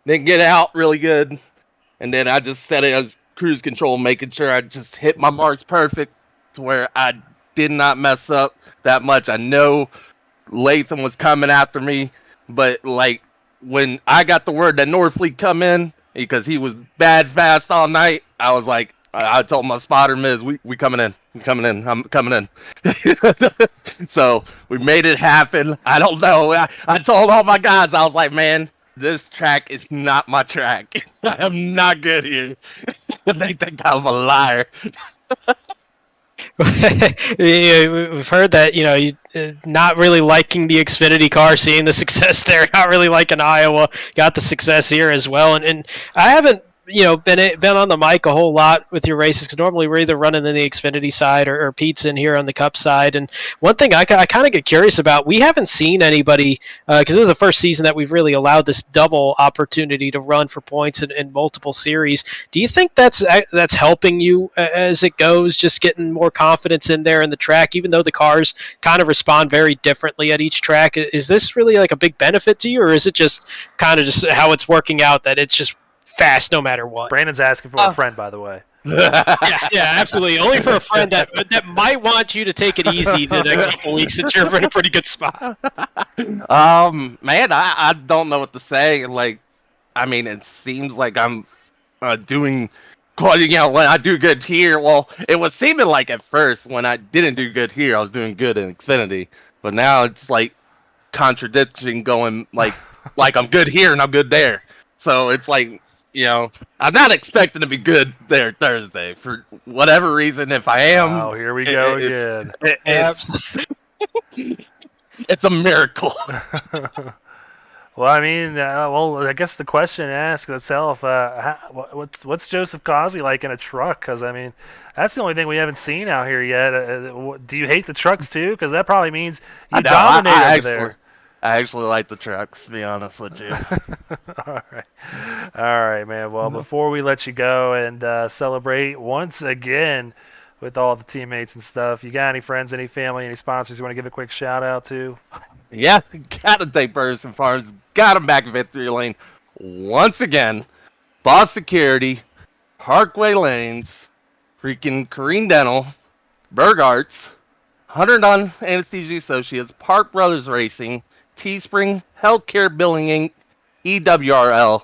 then get out really good, and then I just set it as cruise control, making sure I just hit my marks perfect to where I did not mess up that much. I know Latham was coming after me, but like when I got the word that Norfleet come in because he was bad fast all night, I was like, I told my spotter Miz, we coming in. I'm coming in. So we made it happen. I don't know. I told all my guys, I was like, man, this track is not my track. I am not good here. They think I'm a liar. We've heard that, you not really liking the Xfinity car, seeing the success there, not really liking Iowa, got the success here as well. And I haven't, been on the mic a whole lot with your races, because normally we're either running in the Xfinity side or Pete's in here on the Cup side. And one thing I kind of get curious about, we haven't seen anybody, because this is the first season that we've really allowed this double opportunity to run for points in multiple series. Do you think that's helping you as it goes, just getting more confidence in there in the track, even though the cars kind of respond very differently at each track? Is this really like a big benefit to you, or is it just kind of just how it's working out, that it's just fast no matter what? Brandon's asking for a friend, by the way. yeah, absolutely. Only for a friend that might want you to take it easy the next couple weeks, since you're in a pretty good spot. Man, I don't know what to say. Like, I mean, it seems like I'm doing quite, when I do good here. Well, it was seeming like at first when I didn't do good here, I was doing good in Xfinity. But now it's like contradiction going like I'm good here and I'm good there. So it's like, I'm not expecting to be good there Thursday for whatever reason. If I am, oh, here we go again. It's a miracle. Well, I mean, I guess the question asks itself: what's Joseph Causey like in a truck? Because I mean, that's the only thing we haven't seen out here yet. Do you hate the trucks too? Because that probably means you dominate over there. I actually like the trucks, to be honest with you. All right, man. Well, before we let you go and celebrate once again with all the teammates and stuff, you got any friends, any family, any sponsors you want to give a quick shout out to? Yeah, gotta take Burson Farms, got him back in victory lane once again. Boss Security, Parkway Lanes, freaking Kareen Dental, Berg Arts, 109 Anesthesia Associates, Park Brothers Racing, Teespring, Healthcare Billing Inc., EWRL.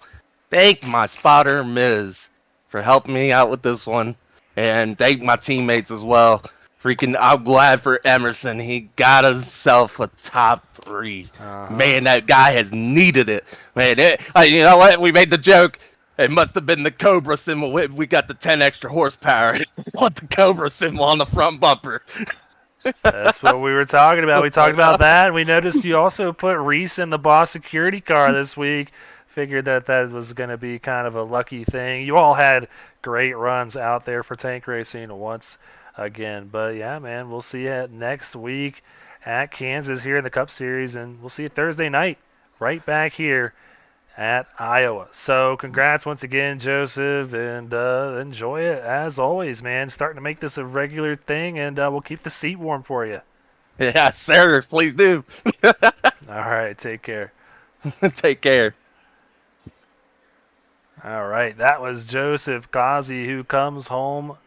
Thank my spotter, Miz, for helping me out with this one. And thank my teammates as well. Freaking, I'm glad for Emerson. He got himself a top 3. Man, that guy has needed it. Man, you know what? We made the joke. It must have been the Cobra symbol. We got the 10 extra horsepower. We want the Cobra symbol on the front bumper. That's what we were talking about. We talked about that. We noticed you also put Reese in the Boss Security car this week. Figured that was going to be kind of a lucky thing. You all had great runs out there for tank racing once again. But, yeah, man, we'll see you next week at Kansas here in the Cup Series, and we'll see you Thursday night right back here at Iowa. So congrats once again, Joseph, and enjoy it as always, man. Starting to make this a regular thing, and we'll keep the seat warm for you. Yeah, sir, please do. All right, take care. Take care. All right, that was Joseph Causey, who comes home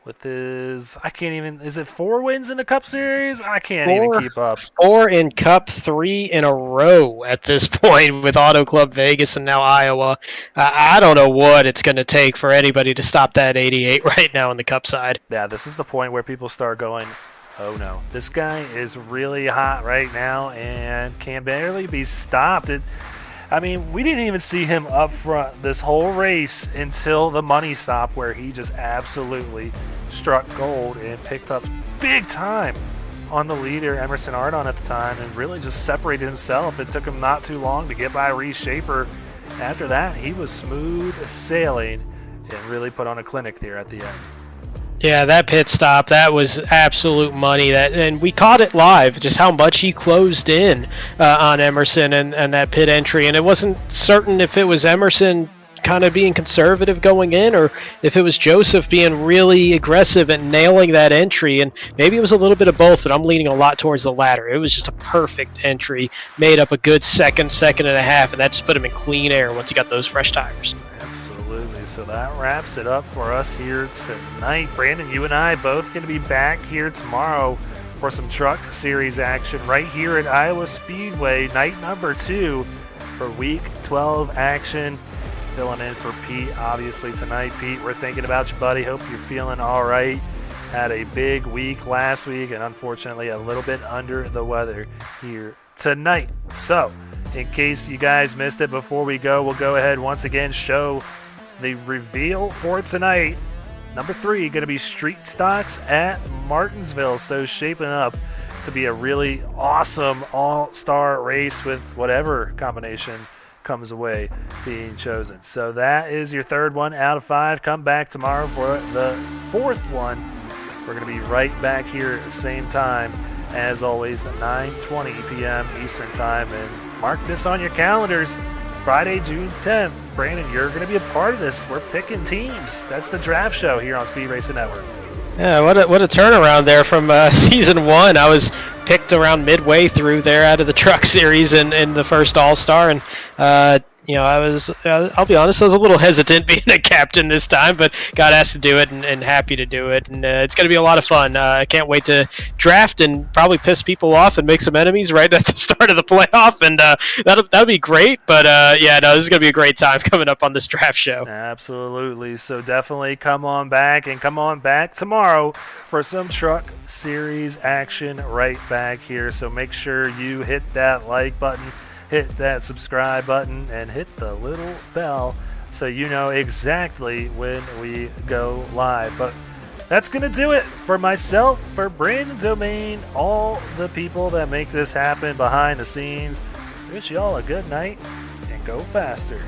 with his, is it 4 wins in the Cup Series? I can't even keep up. 4 in Cup, 3 in a row at this point with Auto Club Vegas and now Iowa. I don't know what it's going to take for anybody to stop that 88 right now on the Cup side. Yeah, this is the point where people start going, oh no, this guy is really hot right now and can barely be stopped. We didn't even see him up front this whole race until the money stop, where he just absolutely struck gold and picked up big time on the leader, Emerson Ardon, at the time, and really just separated himself. It took him not too long to get by Reese Schaefer. After that, he was smooth sailing and really put on a clinic there at the end. Yeah, that pit stop, that was absolute money. And we caught it live, just how much he closed in on Emerson and that pit entry. And it wasn't certain if it was Emerson kind of being conservative going in or if it was Joseph being really aggressive and nailing that entry. And maybe it was a little bit of both, but I'm leaning a lot towards the latter. It was just a perfect entry, made up a good second and a half, and that just put him in clean air once he got those fresh tires. Absolutely. So that wraps it up for us here tonight. Brandon, you and I both going to be back here tomorrow for some truck series action right here at Iowa Speedway, night number 2 for week 12 action. Filling in for Pete, obviously, tonight. Pete, we're thinking about you, buddy. Hope you're feeling all right. Had a big week last week and unfortunately a little bit under the weather here tonight. So, in case you guys missed it before we go, we'll go ahead once again, show the reveal for tonight. Number 3, going to be Street Stocks at Martinsville. So, shaping up to be a really awesome all-star race with whatever combination comes away being chosen. So that is your third one out of 5. Come back tomorrow for the fourth one. We're going to be right back here at the same time as always at 9:20 p.m. Eastern time, and mark this on your calendars. Friday, June 10th. Brandon, you're going to be a part of this. We're picking teams. That's the draft show here on Speed Racing Network. Yeah, what a turnaround there from season 1. I was picked around midway through there out of the truck series in the first All-Star, and I'll be honest, I was a little hesitant being a captain this time, but got asked to do it and happy to do it. And it's going to be a lot of fun. I can't wait to draft and probably piss people off and make some enemies right at the start of the playoff. And that'll be great. But this is going to be a great time coming up on this draft show. Absolutely. So definitely come on back tomorrow for some truck series action right back here. So make sure you hit that like button, hit that subscribe button, and hit the little bell so you know exactly when we go live. But that's going to do it for myself, for Brandon Domain, all the people that make this happen behind the scenes. I wish you all a good night and go faster.